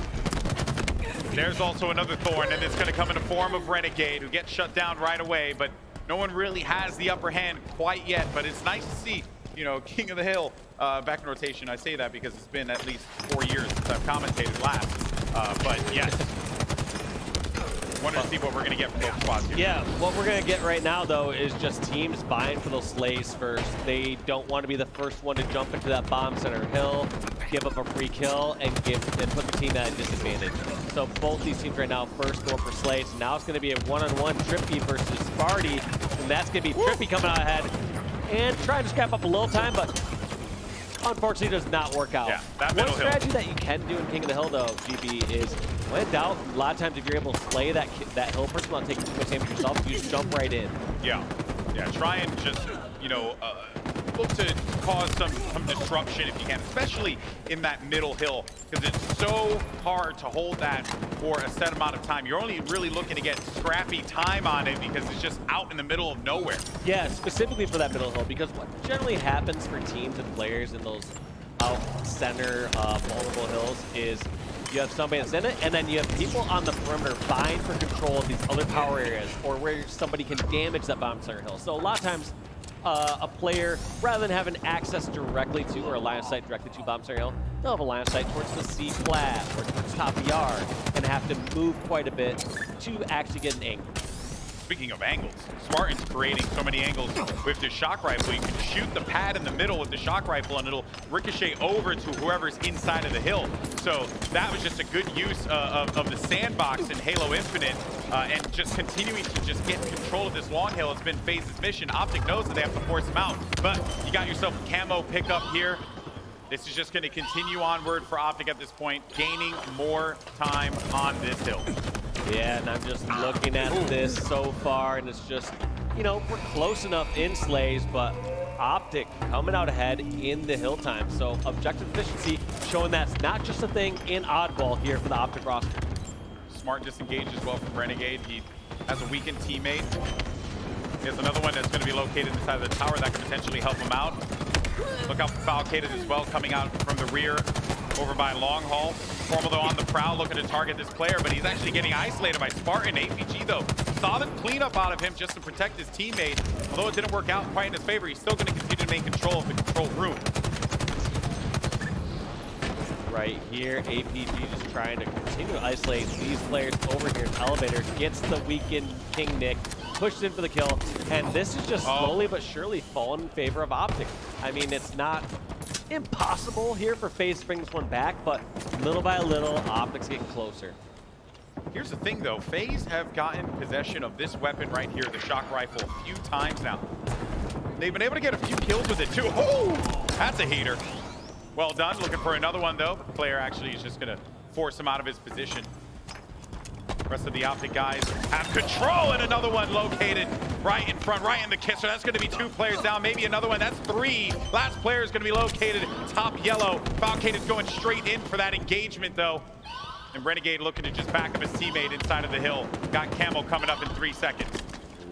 There's also another thorn, and it's going to come in the form of Renegade, who gets shut down right away, but no one really has the upper hand quite yet. But it's nice to see, you know, King of the Hill back in rotation. I say that because it's been at least 4 years since I've commentated last. But yes, wanted to see what we're going to get from both squads here. Yeah, what we're going to get right now, though, is just teams vying for those slays first. They don't want to be the first one to jump into that bomb center hill, give up a free kill, and put the team at a disadvantage. So both these teams right now first going for slays. Now it's going to be a one-on-one TriPPPeY versus Spartan, and that's going to be TriPPPeY coming out ahead and trying to scrap up a little time, but unfortunately does not work out. Yeah, that One middle strategy hill that you can do in King of the Hill, though, GB, is when in doubt, a lot of times if you're able to slay that hill person without taking too much damage yourself, you just jump right in. Yeah, try and just, you know, look to cause some disruption if you can, especially in that middle hill, because it's so hard to hold that for a set amount of time. You're only really looking to get scrappy time on it because it's just out in the middle of nowhere. Yeah, specifically for that middle hill, because what generally happens for teams and players in those out center vulnerable hills is you have somebody that's in it, and then you have people on the perimeter vying for control of these other power areas or where somebody can damage that bomb center hill. So a lot of times, a player, rather than having access directly to or a line of sight directly to bomb center hill, they'll have a line of sight towards the C flat or towards top of yard and have to move quite a bit to actually get an angle. Speaking of angles, Spartan's creating so many angles with the shock rifle. You can shoot the pad in the middle with the shock rifle and it'll ricochet over to whoever's inside of the hill. So that was just a good use of the sandbox in Halo Infinite and just continuing to just get control of this long hill. It's been FaZe's mission. Optic knows that they have to force him out, but you got yourself a camo pickup here. This is just going to continue onward for Optic at this point, gaining more time on this hill. Yeah, and I'm just looking at this so far, and it's just, you know, we're close enough in slays, but Optic coming out ahead in the hill time. So objective efficiency showing that's not just a thing in Oddball here for the Optic roster. Smart disengaged as well from Renegade. He has a weakened teammate. He has another one that's going to be located inside of the tower that could potentially help him out. Look out for Falcated as well, coming out from the rear over by Long Haul. Formal though on the prowl, looking to target this player, but he's actually getting isolated by Spartan. APG though, solid cleanup out of him just to protect his teammate. Although it didn't work out quite in his favor, he's still going to continue to maintain control of the control room. Right here, APG just trying to continue to isolate these players over here in elevator. Gets the weakened KingNick, pushes in for the kill, and this is just slowly but surely falling in favor of Optic. I mean, it's not impossible here for FaZe to bring this one back, but little by little, Optic's getting closer. Here's the thing though, FaZe have gotten possession of this weapon right here, the shock rifle, a few times now. They've been able to get a few kills with it too. Oh, that's a heater. Well done, looking for another one though. The player actually is just gonna force him out of his position. Rest of the Optic guys have control, and another one located right in front, right in the kisser. That's going to be 2 players down, maybe another one. That's 3. Last player is going to be located top yellow. Falcated's going straight in for that engagement, though. And Renegade looking to just back up his teammate inside of the hill. Got Camo coming up in 3 seconds.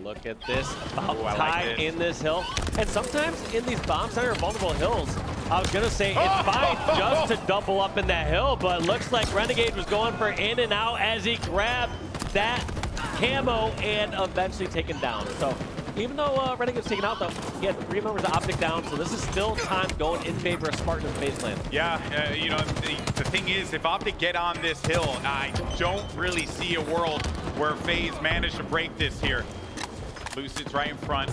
Look at this, about time in this hill. And sometimes in these bomb center vulnerable hills, I was gonna say it's fine just to double up in that hill, but looks like Renegade was going for in and out as he grabbed that camo and eventually taken down. So even though Renegade was taken out though, he had 3 members of Optic down, so this is still time going in favor of Spartan and FaZe land. Yeah, you know, the thing is, if Optic get on this hill, I don't really see a world where FaZe managed to break this here. Lucid's right in front.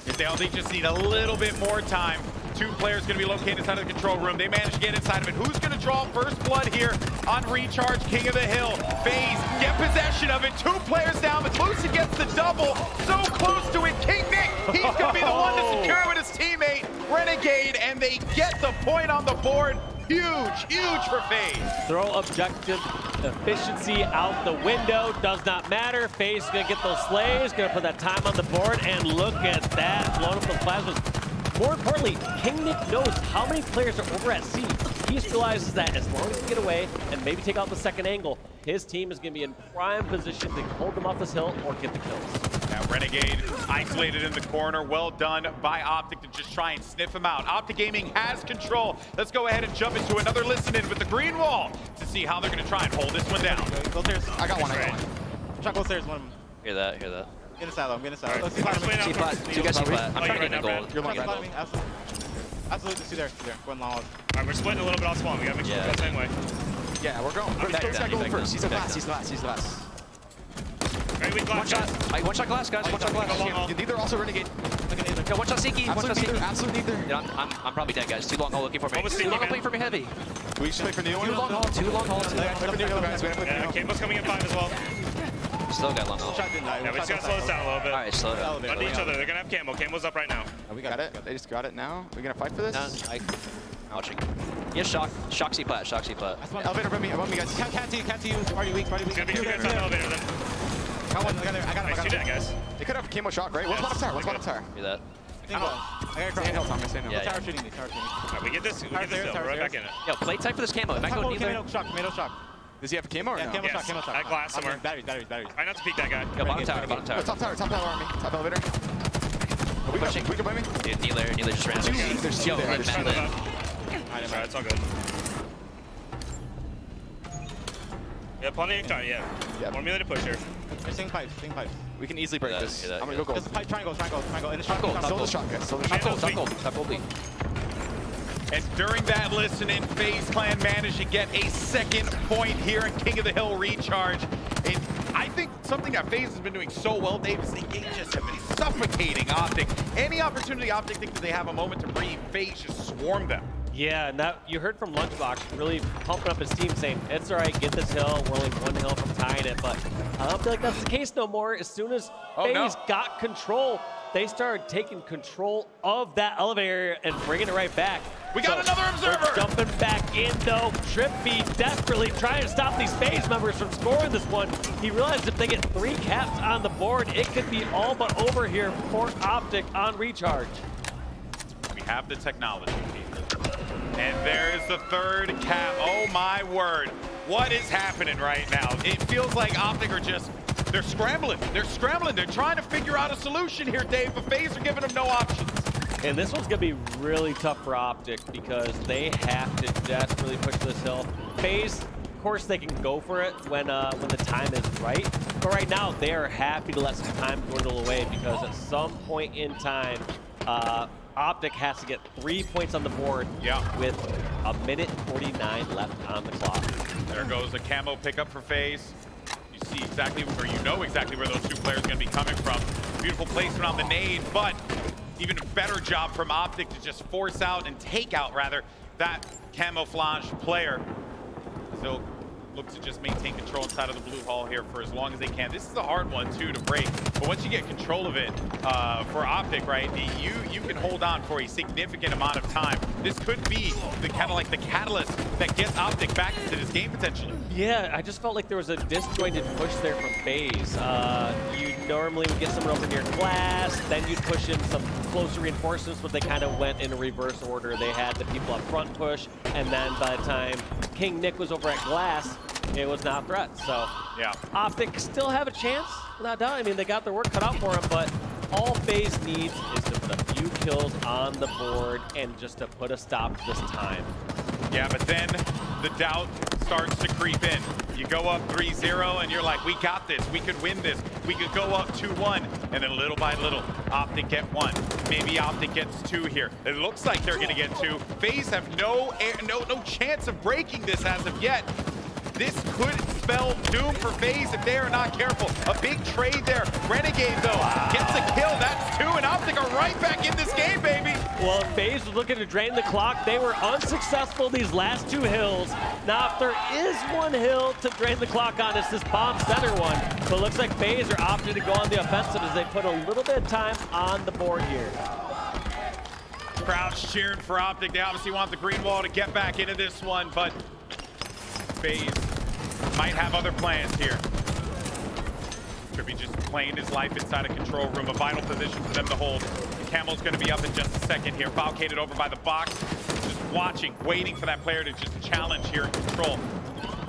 They just need a little bit more time. 2 players going to be located inside of the control room. They managed to get inside of it. Who's going to draw first blood here on Recharge, King of the Hill? FaZe get possession of it. 2 players down, but Lucid gets the double. So close to it. KingNick, he's going to be the one to secure it with his teammate, Renegade, and they get the point on the board. Huge, huge for FaZe. Throw objective efficiency out the window. Does not matter. FaZe is going to get those slays, going to put that time on the board, and look at that. Blowing up the plasmas. More importantly, KingNick knows how many players are over at C. He just realizes that as long as he can get away and maybe take out the second angle, his team is going to be in prime position to hold them off this hill or get the kills. Now Renegade isolated in the corner. Well done by Optic to just try and sniff him out. Optic Gaming has control. Let's go ahead and jump into another listen-in with the green wall to see how they're going to try and hold this one down. Go stairs. I got one. Try to go stairs. One. Hear that, hear that. Get a silo. Get a silo. Let's see. C-flat. You guys C-flat. I'm trying to get the gold. You're long, right? Absolutely. See there. Going long. Alright, we're splitting a little bit off spawn. We gotta make sure we go the same way. Yeah, we're going. This guy going first. He's the last. Very weak glass. One shot glass, guys. One shot glass. Neither also Renegade. Yeah, one shot Siki. One shot Siki. Absolutely neither. Yeah, I'm probably dead, guys. 2 long haul looking for me. Almost 2 long haul playing for me heavy. We should play for Neil. 2 long haul. 2 long haul. Yeah, Cable's coming in 5 as well. Still got long haul. Yeah, we just gotta slow this down a little bit. Alright, slow down. Under each other. They're gonna have camo. Camo's up right now. We got it. They just got it now. We're gonna fight for this. Ouching. Yeah, shock C-plat. Shock C-plat. Elevator above me, guys. Can't see you. Party weak. It's gonna be 2 guys on the elevator then. Got one. I got it. Nice, 2 dead, guys. They could have camo shock, right? What's bottom tower? Do that. I gotta crack hill, Thomas. Tower shooting me. Alright, we get this. We get this hill. We're right back in it. Yo, play tight for this camo. It might go neither. Tomato shock. Does he have a camo or no? Camo shock. At glass somewhere. Batteries. Try not to peek that guy. Yo, bottom tower. Top tower on me. Top elevator. We can buy me. Dude, Neither just ran. There's 2 there. Alright, it's all good. Yeah, plenty of time, yeah. More melee to push here. They're seeing pipes. We can easily break this. I'm gonna go. Just the pipe, triangle. And the shot. Top Still the shot, guys. Top gold. And during that listen-in, FaZe Clan managed to get a 2nd point here in King of the Hill Recharge. And I think something that FaZe has been doing so well, Dave, is they just have been suffocating Optic. Any opportunity Optic thinks that they have a moment to breathe, FaZe just swarm them. Yeah, and that you heard from Lunchbox really pumping up his team, saying it's all right, get this hill. We're only 1 hill from tying it, but I don't feel like that's the case no more. As soon as FaZe got control, they started taking control of that elevator and bringing it right back. We got another observer. Jumping back in though. TriPPPeY desperately trying to stop these FaZe members from scoring this one. He realized if they get 3 caps on the board, it could be all but over here for Optic on Recharge. We have the technology. And there is the 3rd cap. Oh my word. What is happening right now? It feels like Optic are just, they're scrambling. They're trying to figure out a solution here, Dave, but FaZe are giving them no options. And this one's gonna be really tough for Optic because they have to desperately push this hill. FaZe, of course, they can go for it when the time is right. But right now, they are happy to let some time dwindle away because at some point in time, Optic has to get 3 points on the board with 1:49 left on the clock. There goes the camo pickup for FaZe. You see exactly, or you know exactly where those 2 players are going to be coming from. Beautiful placement on the nade, but even a better job from Optic to just force out and take out, rather, that camouflage player. So look to just maintain control inside of the blue hall here for as long as they can. This is a hard one, too, to break. But once you get control of it for Optic, right, you can hold on for a significant amount of time. This could be the kind of like the catalyst that gets Optic back into this game, potentially. Yeah, I just felt like there was a disjointed push there from FaZe. You normally would get someone over near glass, then you'd push in some closer reinforcements, but they kind of went in a reverse order. They had the people up front push, and then by the time KingNick was over at glass, it was not a threat. So yeah, Optic still have a chance, without doubt. I mean, they got their work cut out for them, but all FaZe needs is to put a few kills on the board and just to put a stop to this time. Yeah, but then the doubt starts to creep in. You go up 3-0 and you're like, we got this, we could win this, we could go up 2-1, and then little by little, Optic get 1. Maybe Optic gets 2 here. It looks like they're gonna get 2. FaZe have no chance of breaking this as of yet. This could spell doom for FaZe if they are not careful. A big trade there. Renegade, though, gets a kill. That's 2, and Optic are right back in this game, baby. Well, FaZe was looking to drain the clock. They were unsuccessful these last 2 hills. Now, if there is one hill to drain the clock on, it's this bomb center one. But it looks like FaZe are opting to go on the offensive as they put a little bit of time on the board here. Crowd's cheering for Optic. They obviously want the green wall to get back into this one, but FaZe might have other plans here. TriPPPeY just playing his life inside a control room, a vital position for them to hold. Camel's going to be up in just a second here. Falcated over by the box, just watching, waiting for that player to just challenge here in control.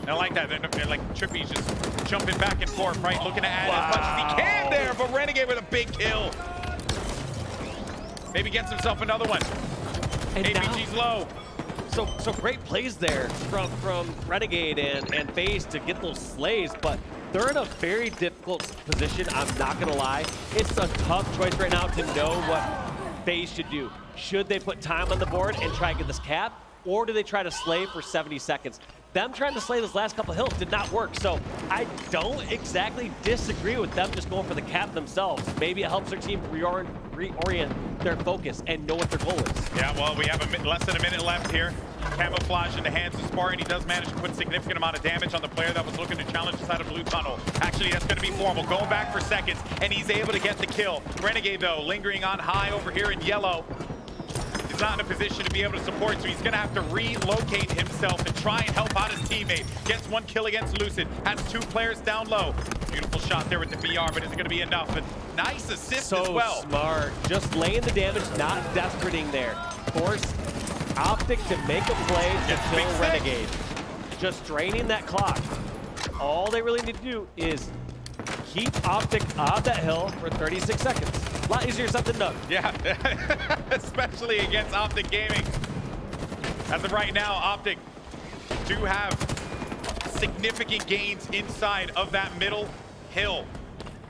And I like that. They're like TriPPPeY's just jumping back and forth, right? Looking to add as much as he can there, but Renegade with a big kill. Maybe gets himself another one. And APG's low. So great plays there from Renegade and FaZe to get those slays, but they're in a very difficult position, I'm not gonna lie. It's a tough choice right now to know what FaZe should do. Should they put time on the board and try and get this cap, or do they try to slay for 70 seconds? Them trying to slay those last couple hills did not work, so I don't exactly disagree with them just going for the cap themselves. Maybe it helps their team reorient their focus and know what their goal is. Yeah, well, we have less than a minute left here. Camouflage in the hands of Spartan. He does manage to put a significant amount of damage on the player that was looking to challenge inside of blue tunnel. Actually, that's going to be formal. Going back for seconds, and he's able to get the kill. Renegade, though, lingering on high over here in yellow. He's not in a position to be able to support, so he's going to have to relocate himself and try and help out his teammate. Gets 1 kill against Lucid. Has 2 players down low. Beautiful shot there with the VR, but is it going to be enough? And nice assist as well. So smart. Just laying the damage, not desperating there. Force Optic to make a play to kill Renegade. Just draining that clock. All they really need to do is keep Optic on that hill for 36 seconds. A lot easier said than done. Yeah, especially against Optic Gaming. As of right now, Optic do have significant gains inside of that middle hill.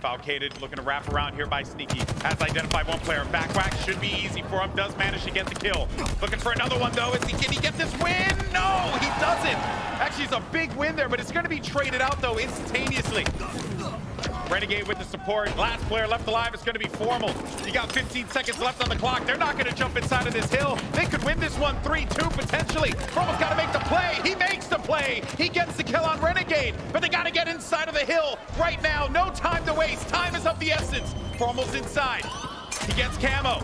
Falcated looking to wrap around here by Sneaky. Has identified one player. Backwhack should be easy for him. Does manage to get the kill. Looking for another one though. Can he get this win? No, he doesn't. Actually, it's a big win there, but it's going to be traded out though instantaneously. Renegade with the support. Last player left alive is going to be formal. You got 15 seconds left on the clock. They're not going to jump inside of this hill. They could win this one 3-2 potentially. Formal's got to make the play. He makes the play. He gets the kill on Renegade, but they got to get inside of the hill right now. No time to waste. Time is of the essence. Formal's inside. He gets camo,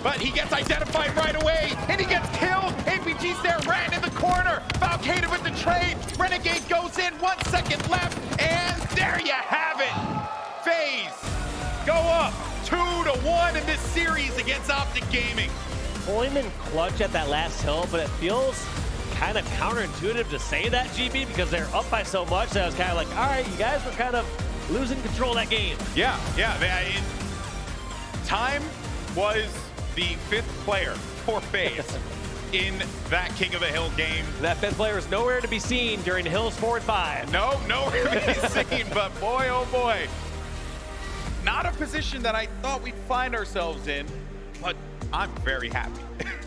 but he gets identified right away, and he gets killed. APG's there, ran in the corner. Falcated with the trade. Renegade goes in, 1 second left, and there you have it. FaZe go up 2-1 in this series against Optic Gaming. Pulling in clutch at that last hill, but it feels kind of counterintuitive to say that, GB, because they're up by so much that I was kind of like, all right, you guys were kind of losing control of that game. Yeah. Time was the 5th player for FaZe in that King of the Hill game. That 5th player is nowhere to be seen during Hills 4 and 5. No, nowhere to be seen, but boy, oh boy. Not a position that I thought we'd find ourselves in, but I'm very happy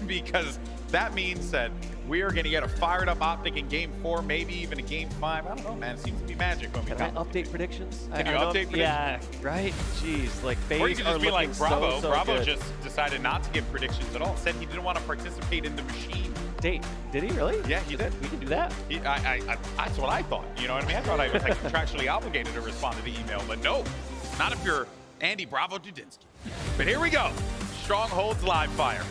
because that means that we are going to get a fired up Optic in game 4, maybe even a game 5. I don't know, man. It seems to be magic when we Can I update predictions? Can you update predictions? Yeah, right? Jeez, like FaZe or you could just be like Bravo. so Bravo good. just decided not to give predictions at all. Said he didn't want to participate in the machine. Did he really? Yeah, he did. We can do that. That's what I thought. You know what I mean? I thought I was like contractually obligated to respond to the email, but no, not if you're Andy Bravo Dudinsky. But here we go. Strongholds live fire.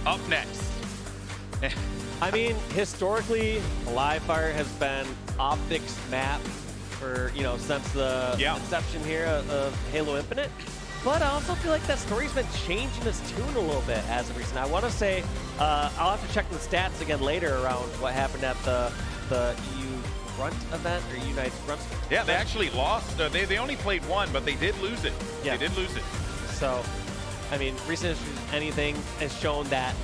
Up next. I mean, historically, live fire has been Optic's map for, since the inception here of Halo Infinite. But I also feel like that story's been changing its tune a little bit as of recent. I want to say, I'll have to check the stats again later around what happened at the EU Grunt event, or United Grunt. Yeah, they actually lost. They only played one, but they did lose it. Yeah. They did lose it. So, I mean, recent history, anything has shown that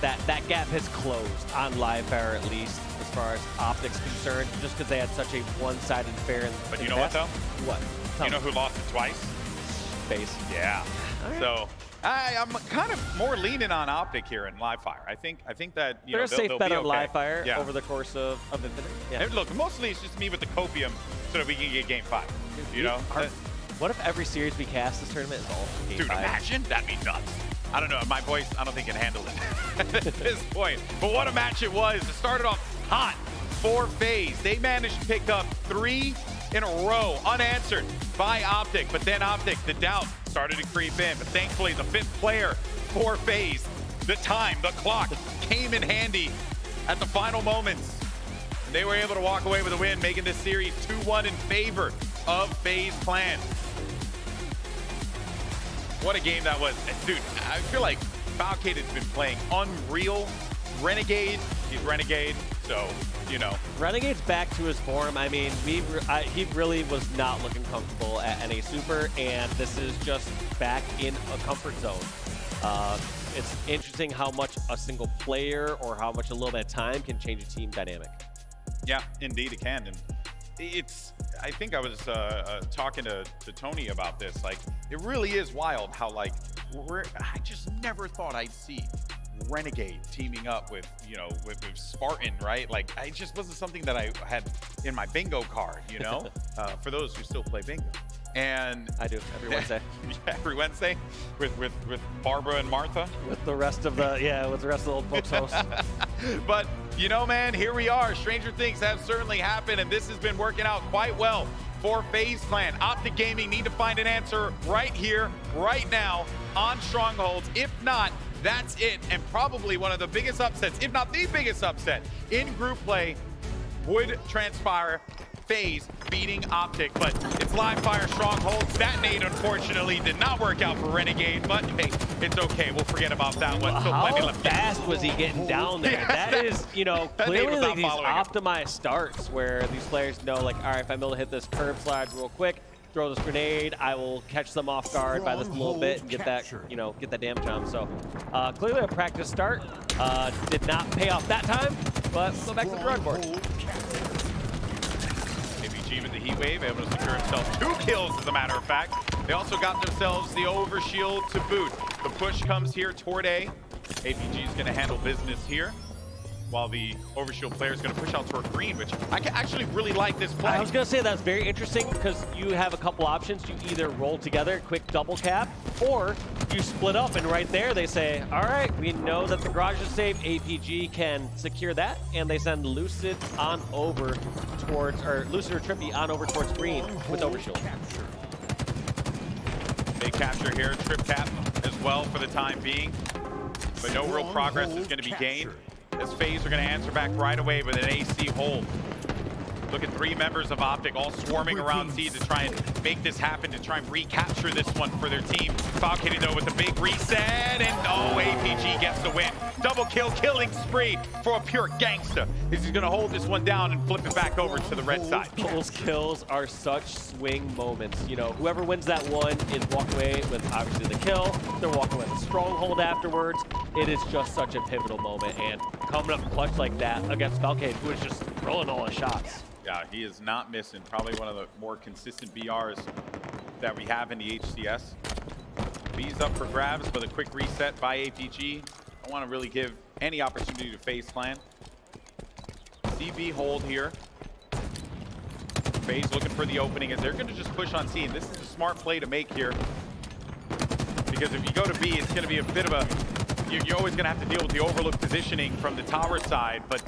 gap has closed on live fire, at least as far as Optic's concerned, just because they had such a one-sided affair. But you know what, though? What? You know who lost it twice? FaZe. Yeah. Right. So I'm kind of more leaning on Optic here in live fire. I think that they're a safe bet on live fire yeah. over the course of Infinite. Yeah. And look, mostly it's just me with the copium so that we can get game 5. Dude, What if every series we cast this tournament is all game Dude, 5? imagine? That'd be nuts. I don't know. My voice, I don't think can handle it at this point. But what a match it was. It started off hot for FaZe. They managed to pick up 3 in a row, unanswered by Optic. But then Optic, the doubt started to creep in. But thankfully, the 5th player for FaZe, the time, the clock, came in handy at the final moments. They were able to walk away with a win, making this series 2-1 in favor of FaZe Clan. What a game that was. Dude, I feel like Falcated's been playing unreal. Renegade, he's Renegade, so, you know. Renegade's back to his form. I mean, he really was not looking comfortable at NA Super, and this is just back in a comfort zone. It's interesting how much a single player or how much a little bit of time can change a team dynamic. Yeah, indeed it can. And I think I was talking to Tony about this. Like, it really is wild how, like, I just never thought I'd see Renegade teaming up with, you know, with Spartan, right? Like, it just wasn't something that I had in my bingo card, you know, for those who still play bingo. And I do every Wednesday. Yeah, every Wednesday with Barbara and Martha. With the rest of the with the rest of the old folks hosts. But you know, man, here we are. Stranger things have certainly happened, and this has been working out quite well for FaZe Clan. Optic Gaming need to find an answer right here, right now on Strongholds. If not, that's it. And probably one of the biggest upsets, if not the biggest upset in group play, would transpire. FaZe beating Optic, but it's live fire Strongholds. That nade, unfortunately, did not work out for Renegade, but hey, it's okay. We'll forget about that one. Still plenty How left. fast was he getting down there? That is, you know, clearly like these optimized starts where these players know, like, all right, if I'm able to hit this curve slide real quick, throw this grenade, I will catch them off guard by this little bit and get that, you know, get that damage on them. So clearly a practice start. Did not pay off that time, but go back to the drawing board. With the heat wave, able to secure himself 2 kills, as a matter of fact. They also got themselves the overshield to boot. The push comes here toward A. APG is going to handle business here, while the overshield player is going to push out toward green, which I can actually really like this play. I was going to say that's very interesting because you have a couple options. You either roll together, quick double cap, or you split up, and right there they say, all right, we know that the garage is safe. APG can secure that, and they send Lucid on over towards, or Lucid or TriPPPeY on over towards green with overshield. Big capture here, trip cap as well for the time being, but no real progress is going to be gained, as FaZe are going to answer back right away with an AC hold. Look at 3 members of Optic all swarming around C to try and make this happen, to try and recapture this one for their team. Falcated though with the big reset, and oh, APG gets the win. Double kill, killing spree for a pure gangster. He's gonna hold this one down and flip it back over to the red side. Those kills are such swing moments. You know, whoever wins that one is walking away with obviously the kill. They're walking with a stronghold afterwards. It is just such a pivotal moment, and coming up clutch like that against Falcated, who is just rolling all his shots. Yeah, he is not missing. Probably one of the more consistent BRs that we have in the HCS. B's up for grabs, but a quick reset by APG. I want to really give any opportunity to FaZe Clan. CB hold here. FaZe looking for the opening, as they're going to just push on C. And this is a smart play to make here, because if you go to B, it's going to be a bit of a... You're always going to have to deal with the overlook positioning from the tower side, but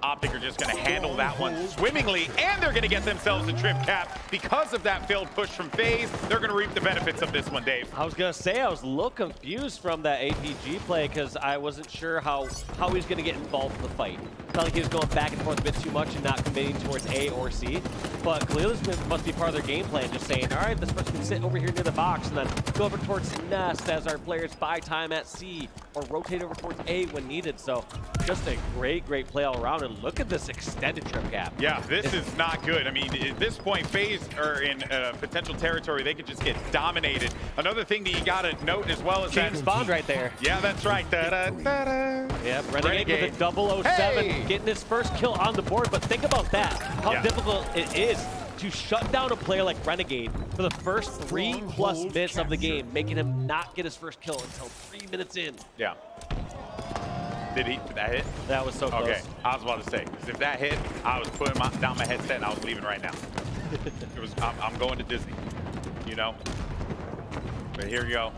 Optic are just going to handle that one swimmingly, and they're going to get themselves a trip cap because of that failed push from FaZe. They're going to reap the benefits of this one, Dave. I was going to say, I was a little confused from that APG play because I wasn't sure how he was going to get involved in the fight. Felt like he was going back and forth a bit too much and not committing towards A or C. But clearly this must be part of their game plan, just saying, all right, this person can sit over here near the box and then go over towards Nest as our players buy time at C, or rotate over towards A when needed. So just a great play all around. And look at this extended trip cap. Yeah, this is not good. I mean, at this point, FaZe are in potential territory. They could just get dominated. Another thing that you got to note as well is that spawned right there. Yeah, that's right. Yep, Renegade with a 007, hey! Getting his first kill on the board. But think about that, how difficult it is to shut down a player like Renegade for the first 3+ minutes of the game, making him not get his first kill until 3 minutes in. Yeah. Did that hit? That was so close. Okay, I was about to say, because if that hit, I was putting down my headset and I was leaving right now. I'm going to Disney. you know. But here you go.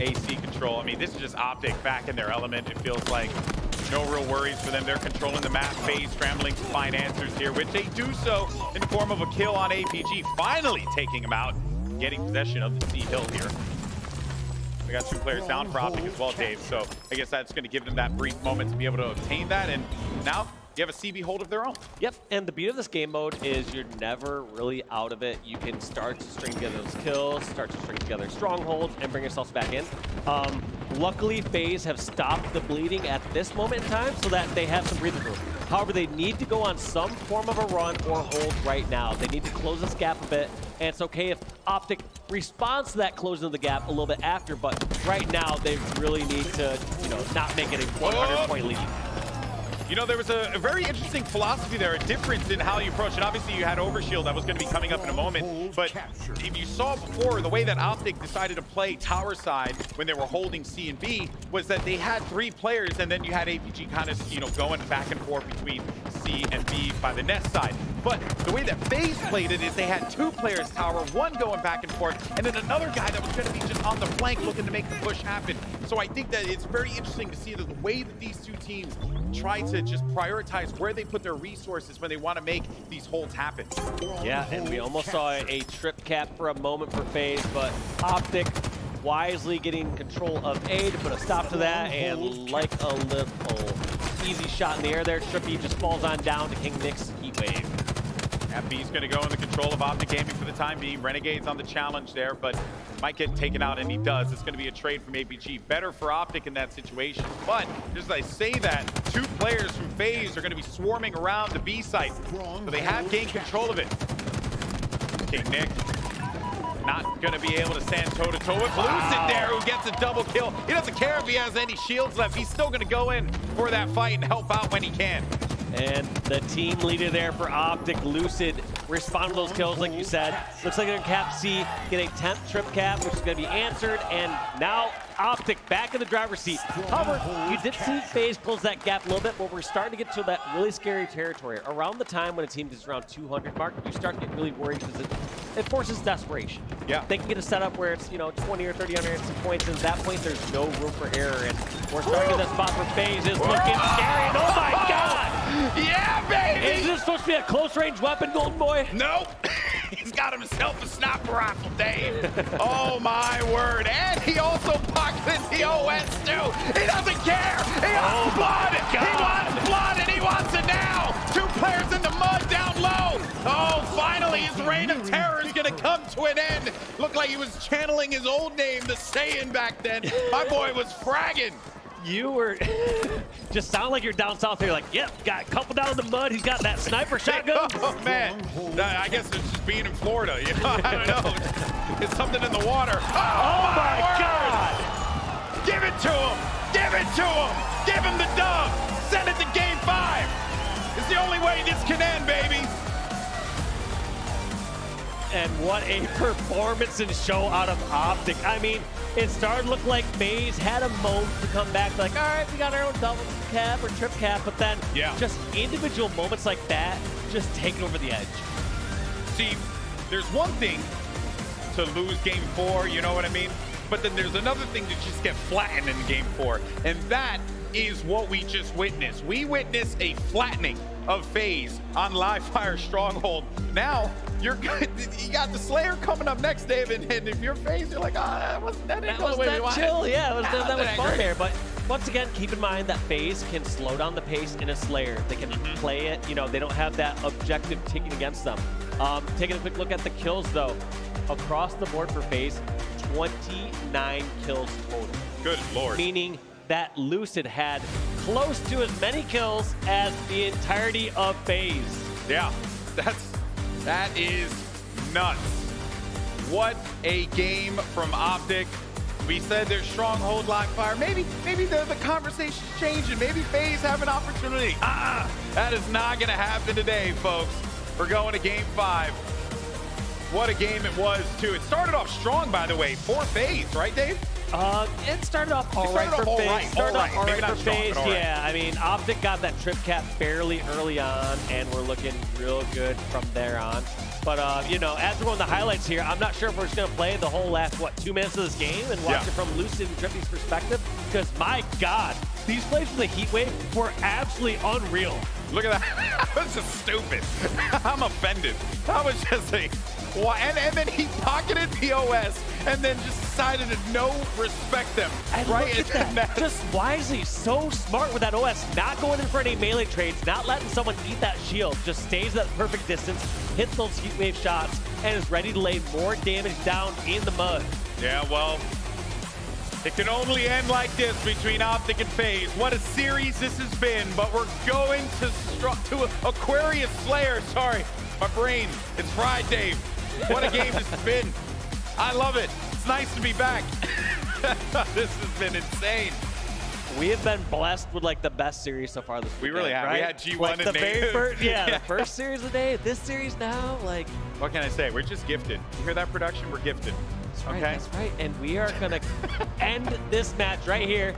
AC control. I mean, this is just Optic back in their element. It feels like no real worries for them. They're controlling the map. FaZe scrambling to find answers here, which they do so in the form of a kill on APG, finally taking him out, getting possession of the C hill here. We got 2 players down for Optic as well, Dave. So I guess that's going to give them that brief moment to be able to obtain that. And now you have a CB hold of their own. Yep, and the beauty of this game mode is you're never really out of it. You can start to string together those kills, start to string together strongholds, and bring yourselves back in. Luckily, FaZe have stopped the bleeding at this moment in time so that they have some breathing room. However, they need to go on some form of a run or hold right now. They need to close this gap a bit, and it's okay if Optic responds to that closing of the gap a little bit after, but right now they really need to, you know, not make it a 100-point lead. You know, there was a very interesting philosophy there, a difference in how you approach it. Obviously, you had Overshield that was going to be coming up in a moment, but if you saw before, the way that Optic decided to play tower side when they were holding C and B was that they had 3 players, and then you had APG kind of, you know, going back and forth between C and B by the nest side. But the way that FaZe played it is they had 2 players tower, 1 going back and forth, and then another guy that was going to be just on the flank looking to make the push happen. So I think that it's very interesting to see the way that these 2 teams try to just prioritize where they put their resources when they want to make these holds happen. Yeah, and we almost saw a trip cap for a moment for FaZe, but Optic wisely getting control of A to put a stop to that, and like a little easy shot in the air there, TriPPPeY just falls on down to KingNick's Heat Wave. B's going to go in the control of Optic Gaming for the time being. Renegade's on the challenge there, but might get taken out, and he does. It's going to be a trade from APG. Better for Optic in that situation. But just as I say that, 2 players from FaZe are going to be swarming around the B site. So they have gained control of it. KingNick not going to be able to stand toe-to-toe with Lucid there, who gets a double kill. He doesn't care if he has any shields left. He's still going to go in for that fight and help out when he can. And the team leader there for Optic, Lucid, respond to those kills like you said. Looks like they're in cap C, get a 10th trip cap, which is going to be answered, and now Optic back in the driver's seat. However, you did see FaZe close that gap a little bit, but we're starting to get to that really scary territory. Around the time when a team gets around 200 mark, you start to get really worried because it forces desperation. Yeah. They can get a setup where it's, you know, 20 or 30 unanswered points, and at that point there's no room for error, and we're starting to get that spot for FaZe is looking scary, and oh my god! Yeah, baby! Is this supposed to be a close-range weapon, Golden Boy? Nope. He's got himself a sniper rifle, Dave. Oh, my word. And he also pocketed the OS, too. He doesn't care. He wants blood. He wants blood, and he wants it now. 2 players in the mud down low. Oh, finally, his reign of terror is going to come to an end. Looked like he was channeling his old name, the Saiyan, back then. My boy was fragging. You were just sound like you're down south here, like, yep, got a couple down in the mud. He's got that sniper shotgun. Oh, man. I guess it's just being in Florida. You know, I don't know. It's something in the water. Oh my God. Give it to him. Give it to him. Give him the dub. Send it to game 5. It's the only way this can end, baby. And what a performance and show out of Optic. I mean, it started to look like FaZe had a moment to come back, like, all right, we got our own double cap or trip cap, but then just individual moments like that just taking over the edge. See, there's one thing to lose game 4, you know what I mean? But then there's another thing to just get flattened in game 4, and that is what we just witnessed. We witnessed a flattening of FaZe on live fire Stronghold. Now you're good. You got the Slayer coming up next, David, and if you're FaZe, you're like, that wasn't that chill. Yeah, that was fun there. But once again, keep in mind that FaZe can slow down the pace in a Slayer. They can play it. You know, they don't have that objective ticking against them. Taking a quick look at the kills though, across the board for FaZe, 29 kills total. Good Lord. Meaning that Lucid had close to as many kills as the entirety of FaZe. Yeah, that is nuts. What a game from Optic. We said there's Stronghold live fire. Maybe the conversation's changing. Maybe FaZe have an opportunity. That is not gonna happen today, folks. We're going to game 5. What a game it was, too. It started off strong, by the way, for FaZe, right, Dave? It started off all right for FaZe. Started off all right for FaZe, yeah. I mean, Optic got that trip cap fairly early on, and we're looking real good from there on. But, you know, as we're on the highlights here, I'm not sure if we're just going to play the whole last, 2 minutes of this game and watch it from Lucid and TriPPPeY's perspective. Because, my God, these plays with the Heat Wave were absolutely unreal. Look at that. That was just stupid. I'm offended. That was just a... And then he pocketed POS and then just decided to no respect them. And right look at that. Just wisely, so smart with that OS, not going in for any melee trades, not letting someone eat that shield, just stays at the perfect distance, hits those Heat Wave shots, and is ready to lay more damage down in the mud. Yeah, well, it can only end like this between Optic and FaZe. What a series this has been, but we're going to Aquarius Slayer. Sorry, my brain, it's Friday. What a game this has been. I love it. It's nice to be back. This has been insane. We have been blessed with like the best series so far this weekend. We really have. Right? We had G1 like and the very first, yeah, the first series of the day. This series now, like. What can I say? We're just gifted. You hear that production? We're gifted. That's right, okay. That's right. And we are gonna end this match right here.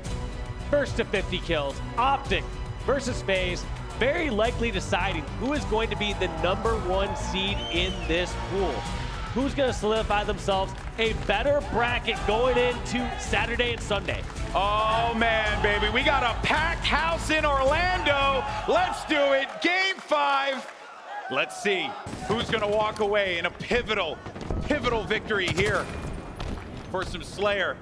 First to 50 kills. Optic versus FaZe. Very likely deciding who is going to be the #1 seed in this pool. Who's going to solidify themselves a better bracket going into Saturday and Sunday. Oh, man, baby. We got a packed house in Orlando. Let's do it. Game 5. Let's see who's going to walk away in a pivotal victory here for some Slayer.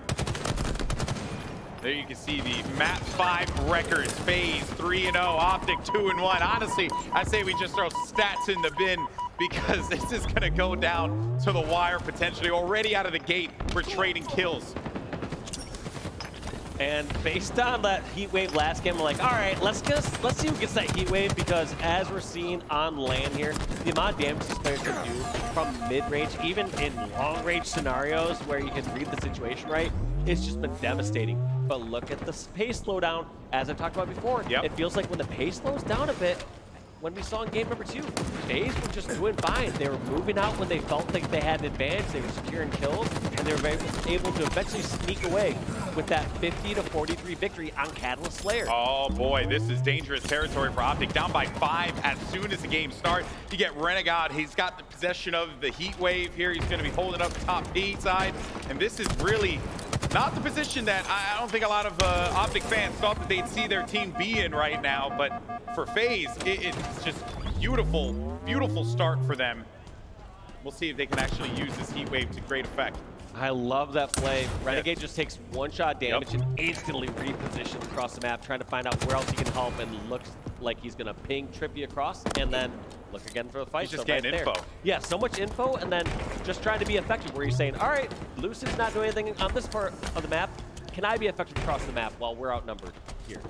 There you can see the map 5 records. FaZe 3-0, Optic 2-1. Honestly, I say we just throw stats in the bin because this is gonna go down to the wire potentially. Already out of the gate, we're trading kills. And based on that Heat Wave last game, we're like, all right, let's see who gets that Heat Wave, because as we're seeing on LAN here, the amount of damage these players can do from mid-range, even in long-range scenarios where you can read the situation right, it's just been devastating. But look at the pace slowdown, as I talked about before. It feels like when the pace slows down a bit, when we saw in game number 2, FaZe were just doing fine. They were moving out when they felt like they had an advantage. They were securing kills, and they were able to eventually sneak away with that 50-43 victory on Catalyst Slayer. Oh boy, this is dangerous territory for Optic. Down by 5 as soon as the game starts. You get Renegade. He's got the possession of the Heat Wave here. He's going to be holding up the top P side, and this is really not the position that I don't think a lot of Optic fans thought that they'd see their team be in right now, but for FaZe, it's just beautiful start for them. We'll see if they can actually use this Heat Wave to great effect. I love that play. Renegade just takes one-shot damage and instantly repositions across the map, trying to find out where else he can help, and looks like he's going to ping TriPPPeY across, and then look again for the fight. He's just getting info. Yeah, so much info, and then just trying to be effective, where you're saying, all right, Lucid's not doing anything on this part of the map. Can I be effective across the map while we're outnumbered here?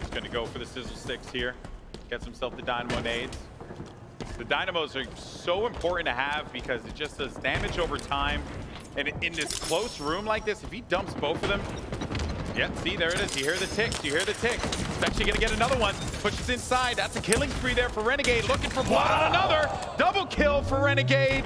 He's going to go for the Sizzle Sticks here. Gets himself the Dynamo Nades. The Dynamos are so important to have because it just does damage over time. And in this close room like this, if he dumps both of them, yep, see, there it is. You hear the ticks, you hear the ticks. He's actually gonna get another one. Pushes inside, that's a killing spree there for Renegade. Looking for blood on another. Double kill for Renegade.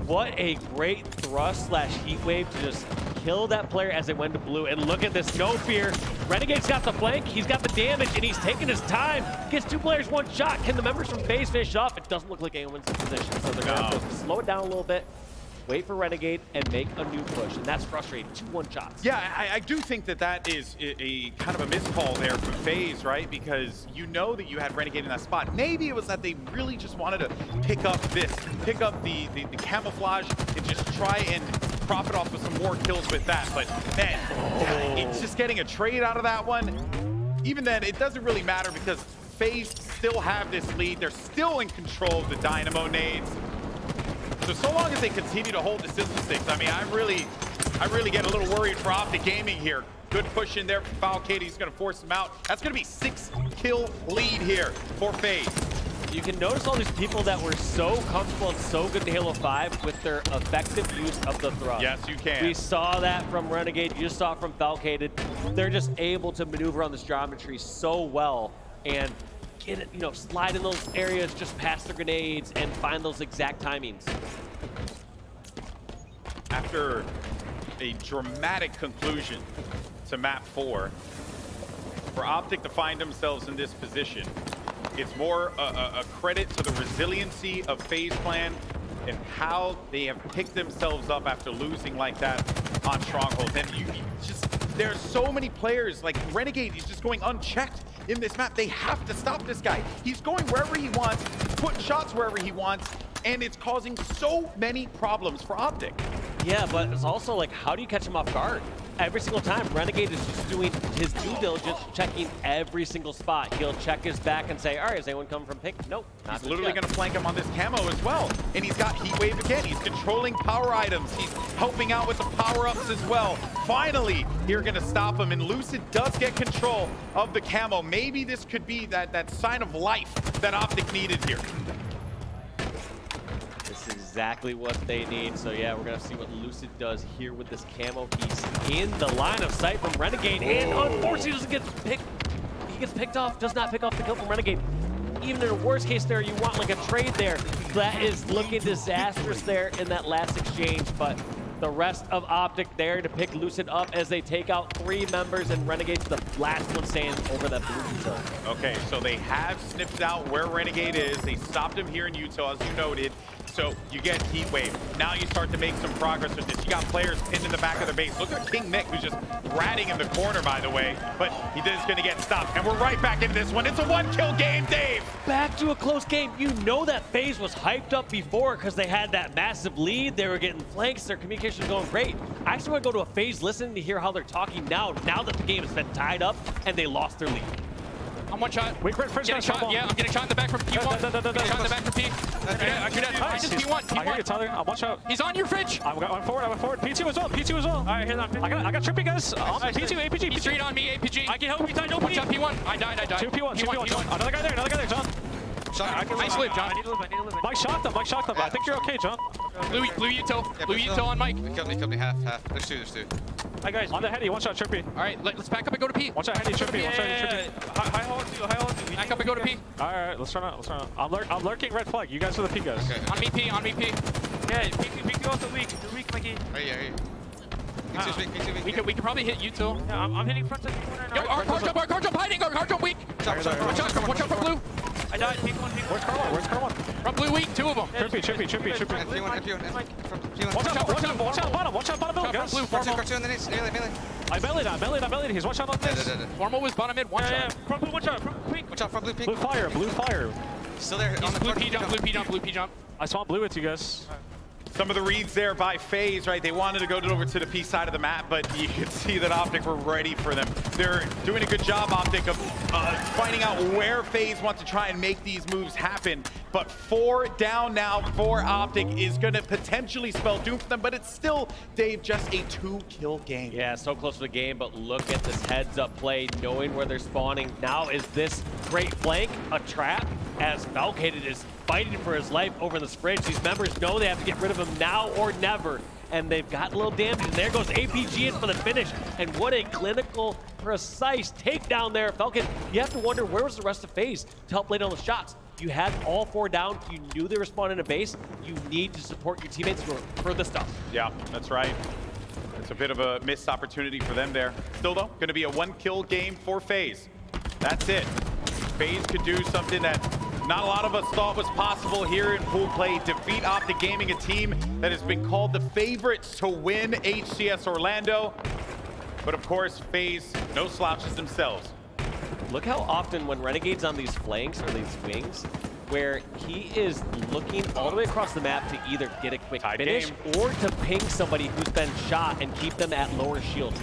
What a great thrust slash Heat Wave to just kill that player as they went to blue. And look at this, no fear. Renegade's got the flank, he's got the damage, and he's taking his time. Gets 2 players, 1 shot. Can the members from FaZe finish off? It doesn't look like anyone's in position, so they're gonna have to slow it down a little bit, wait for Renegade, and make a new push. And that's frustrating, 2 1-shots. Yeah, I do think that that is a kind of a miscall there from FaZe, right? Because you know that you had Renegade in that spot. Maybe it was that they really just wanted to pick up the camouflage and just try and profit off of some more kills with that. But man, it's just getting a trade out of that one. Even then, it doesn't really matter because FaZe still have this lead. They're still in control of the Dynamo Nades. So long as they continue to hold the Sizzle Sticks, I mean, I really get a little worried for Optic Gaming here. Good push in there for Falcated. He's going to force him out. That's going to be 6-kill lead here for FaZe. You can notice all these people that were so comfortable and so good in Halo 5 with their effective use of the thrust. Yes, you can. We saw that from Renegade. You just saw it from Falcated. They're just able to maneuver on this geometry so well and get it, slide in those areas just past their grenades and find those exact timings. After a dramatic conclusion to map 4, for Optic to find themselves in this position, It's more a credit to the resiliency of FaZe Clan and how they have picked themselves up after losing like that on Strongholds. And there's so many players, like Renegade, he's just going unchecked in this map. They have to stop this guy. He's going wherever he wants, putting shots wherever he wants, and it's causing so many problems for Optic. Yeah, but it's also like, how do you catch him off guard? Every single time, Renegade is just doing his due diligence, checking every single spot. He'll check his back and say, all right, is anyone coming from pink? Nope. He's literally going to flank him on this camo as well. And he's got Heat Wave again. He's controlling power items. He's helping out with the power-ups as well. Finally, you're going to stop him. And Lucid does get control of the camo. Maybe this could be that sign of life that Optic needed here. This is exactly what they need. So yeah, we're gonna see what Lucid does here with this camo piece in the line of sight from Renegade. And unfortunately doesn't get picked. He gets picked off, does not pick off the kill from Renegade. Even in a worst case scenario, you want like a trade there. That is looking disastrous there in that last exchange, but the rest of Optic there to pick Lucid up as they take out 3 members, and Renegade's the last one staying over that blue zone. Okay, so they have sniffed out where Renegade is. They stopped him here in Utah, as you noted. So you get Heat Wave. Now you start to make some progress with this. You got players pinned in the back of the base. Look at KingNick, who's just ratting in the corner, by the way. But he is going to get stopped. And we're right back into this one. It's a 1-kill game, Dave. Back to a close game. You know that FaZe was hyped up before because they had that massive lead. They were getting flanks. Their communication was going great. I actually want to go to a FaZe listening to hear how they're talking now that the game has been tied up and they lost their lead. I'm one shot. Wait, first shot. Yeah, I'm getting shot in the back from P1. Getting shot in the back from P. I could have nice. P1. I hear you, Tyler. I'm one shot. He's on your fridge. I went forward. P2 as well. P2 as well. All right, here's on. I got trippy guys. P2, APG. He's straight on me, APG. I can help you, Ty. No one shot P1. I died. 2 P1. Another guy there, John. Nice live, John. I need to live. Mike shocked them. I think you're okay, John. Blue Uto on Mike. He killed me half. There's two. Hi guys, on the heady, one shot trippy. All right, let's back up and go to P. One shot heady, trippy. High hold two. Back up and go to P. All right, let's run out. I'm lurking red flag. You guys are the P guys. Okay. On me P. Yeah, P2 also weak. They're weak, Mikey. Right here. P2's weak. We could probably hit Uto. Yeah, I'm hitting front of the corner now. Yo, our car jump hiding. Our car jump weak. Watch out from blue. I died. P1. Where's Carl? From blue weak, 2 of them. Trippy. P1. Watch out bottom building, guys. Blue, Cartoon on the knees. Melee. I bellied. He's watch out on this. Formal was bottom mid, one shot. Front blue, one shot. Quick. Watch out for blue pink. Blue fire. Still there. On the Blue P jump. I saw blue with you guys. Some of the reads there by FaZe, right? They wanted to go over to the P side of the map, but you could see that Optic were ready for them. They're doing a good job, Optic, of finding out where FaZe wants to try and make these moves happen. But 4 down now for Optic is going to potentially spell doom for them, but it's still, Dave, just a 2-kill game. Yeah, so close to the game, but look at this heads-up play, knowing where they're spawning. Now is this great flank a trap, as Falcated is fighting for his life over this bridge. These members know they have to get rid of him now or never, and they've got a little damage. And there goes APG in for the finish, and what a clinical, precise takedown there. Falcon, you have to wonder, where was the rest of FaZe to help lay down the shots? You had all 4 down. You knew they were spawning in a base. You need to support your teammates for the stuff. Yeah, that's right. It's a bit of a missed opportunity for them there. Still, though, going to be a 1-kill game for FaZe. That's it. FaZe could do something that not a lot of us thought was possible here in pool play. Defeat Optic Gaming, a team that has been called the favorites to win HCS Orlando. But of course, FaZe, no slouches themselves. Look how often when Renegade's on these flanks or these wings, where he is looking all the way across the map to either get a quick finish or to ping somebody who's been shot and keep them at lower shield.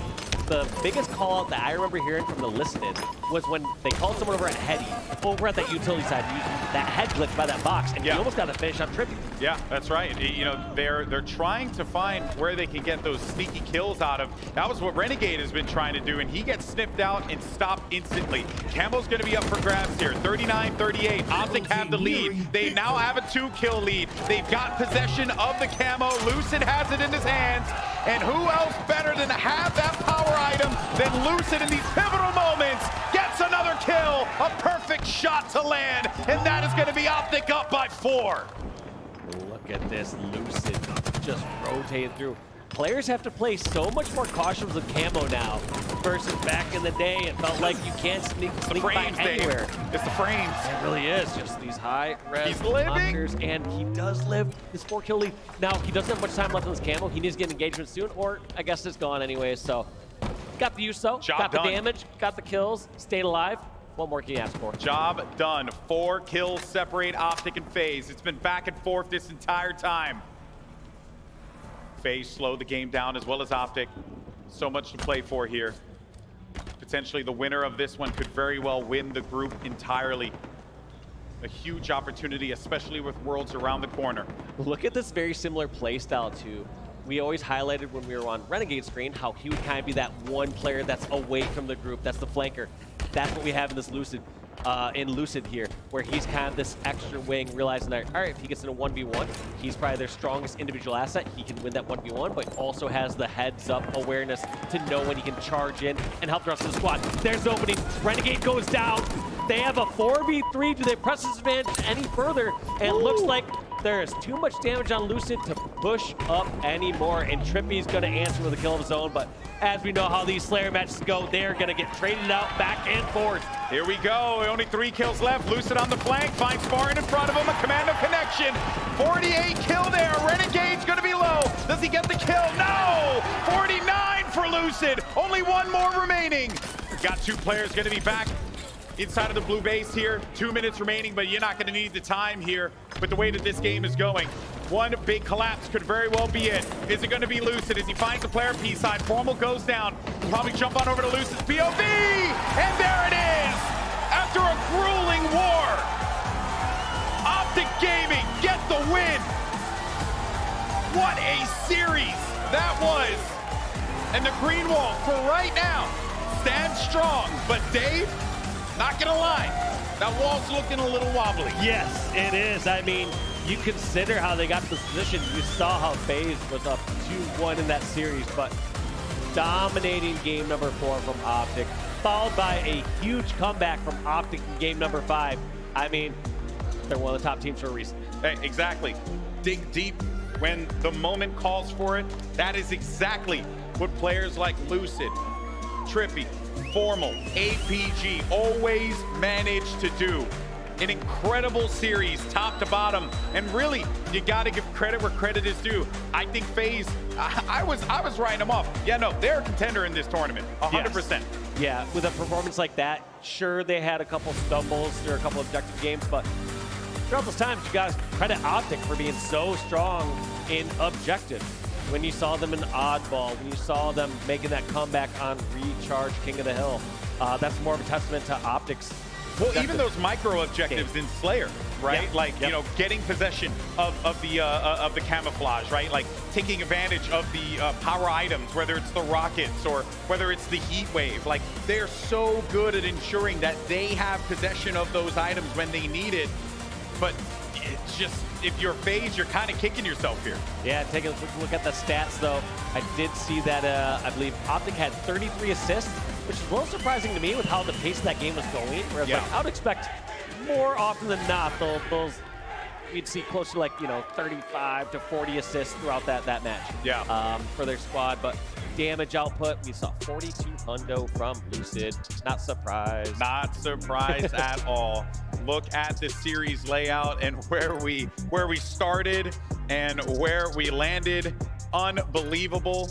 The biggest call out that I remember hearing from the listening was when they called someone over at Heady, over at that utility side, using that head glitch by that box, and he almost got a finish on Trippy. Yeah, that's right. You know, they're trying to find where they can get those sneaky kills out of. That was what Renegade has been trying to do, and he gets sniffed out and stopped instantly. Camo's going to be up for grabs here. 39-38. Optic have the lead. They now have a 2-kill lead. They've got possession of the camo. Lucid has it in his hands. And who else better than to have that power item than Lucid in these pivotal moments? Gets another kill. A perfect shot to land. And that is going to be Optic up by 4. Look at this, Lucid just rotating through. players have to play so much more cautious with camo now versus back in the day. It felt like you can't sneak by anywhere. It's the frames. It really is. Just these high res monsters, and he does live this 4-kill lead. Now, he doesn't have much time left on his camo. He needs to get engagement soon, or I guess it's gone anyway. So, got the use though, got the damage, got the kills, stayed alive. What more can you ask for? Job done. 4 kills separate Optic and FaZe. It's been back and forth this entire time. FaZe slowed the game down as well as Optic. So much to play for here. Potentially the winner of this one could very well win the group entirely. A huge opportunity, especially with Worlds around the corner. Look at this very similar play style too. We always highlighted when we were on Renegade screen how he would kind of be that one player that's away from the group. That's the flanker. That's what we have in this Lucid, Lucid here, where he's kind of this extra wing, realizing that, all right, if he gets in a 1v1, he's probably their strongest individual asset. He can win that 1v1, but also has the heads-up awareness to know when he can charge in and help the rest of the squad. There's the opening. Renegade goes down. They have a 4v3. Do they press this advantage any further? And it looks like there is too much damage on Lucid to push up anymore, and TriPPPeY's going to answer with a kill of his own, but as we know how these Slayer matches go, they're going to get traded out back and forth. Here we go. Only 3 kills left. Lucid on the flank. Finds Spartan in front of him. A commando connection. 48 kill there. Renegade's going to be low. Does he get the kill? No! 49 for Lucid. Only 1 more remaining. Got 2 players going to be back inside of the blue base here. 2 minutes remaining, but you're not going to need the time here with the way that this game is going. One big collapse could very well be it. Is it going to be Lucid as he finds the player P side? Formal goes down. He'll probably jump on over to Lucid's POV, and there it is. After a grueling war, Optic Gaming get the win. What a series that was. And the green wall for right now stands strong, but Dave, not gonna lie, that wall's looking a little wobbly. Yes, it is. I mean, you consider how they got to this position. You saw how FaZe was up 2-1 in that series, but dominating game number 4 from Optic, followed by a huge comeback from Optic in game number 5. I mean, they're one of the top teams for a reason. Hey, exactly. Dig deep when the moment calls for it. That is exactly what players like Lucid, TriPPPeY, Formal, APG always manage to do. An incredible series, top to bottom, and really, you got to give credit where credit is due. I think FaZe, I was writing them off. Yeah, no, they're a contender in this tournament, 100%. Yes. Yeah, with a performance like that, sure, they had a couple stumbles or a couple objective games, but throughout those times, you got to credit Optic for being so strong in objective. When you saw them in Oddball, when you saw them making that comeback on Recharge King of the Hill, that's more of a testament to Optic's. Well, even those micro objectives in Slayer, right? Yep. Like, you know, getting possession of the camouflage, right? Like taking advantage of the power items, whether it's the rockets or whether it's the heat wave. Like, they're so good at ensuring that they have possession of those items when they need it. But it's just, if you're FaZe, you're kind of kicking yourself here. Yeah, taking a quick look at the stats, though. I did see that, I believe Optic had 33 assists, which is a little surprising to me with how the pace of that game was going. Whereas, like, I would expect more often than not, those we'd see close to, like, you know, 35 to 40 assists throughout that match. For their squad. But damage output, we saw 42 hundo from Lucid. Not surprised. Not surprised at all. Look at the series layout and where we started and where we landed. Unbelievable.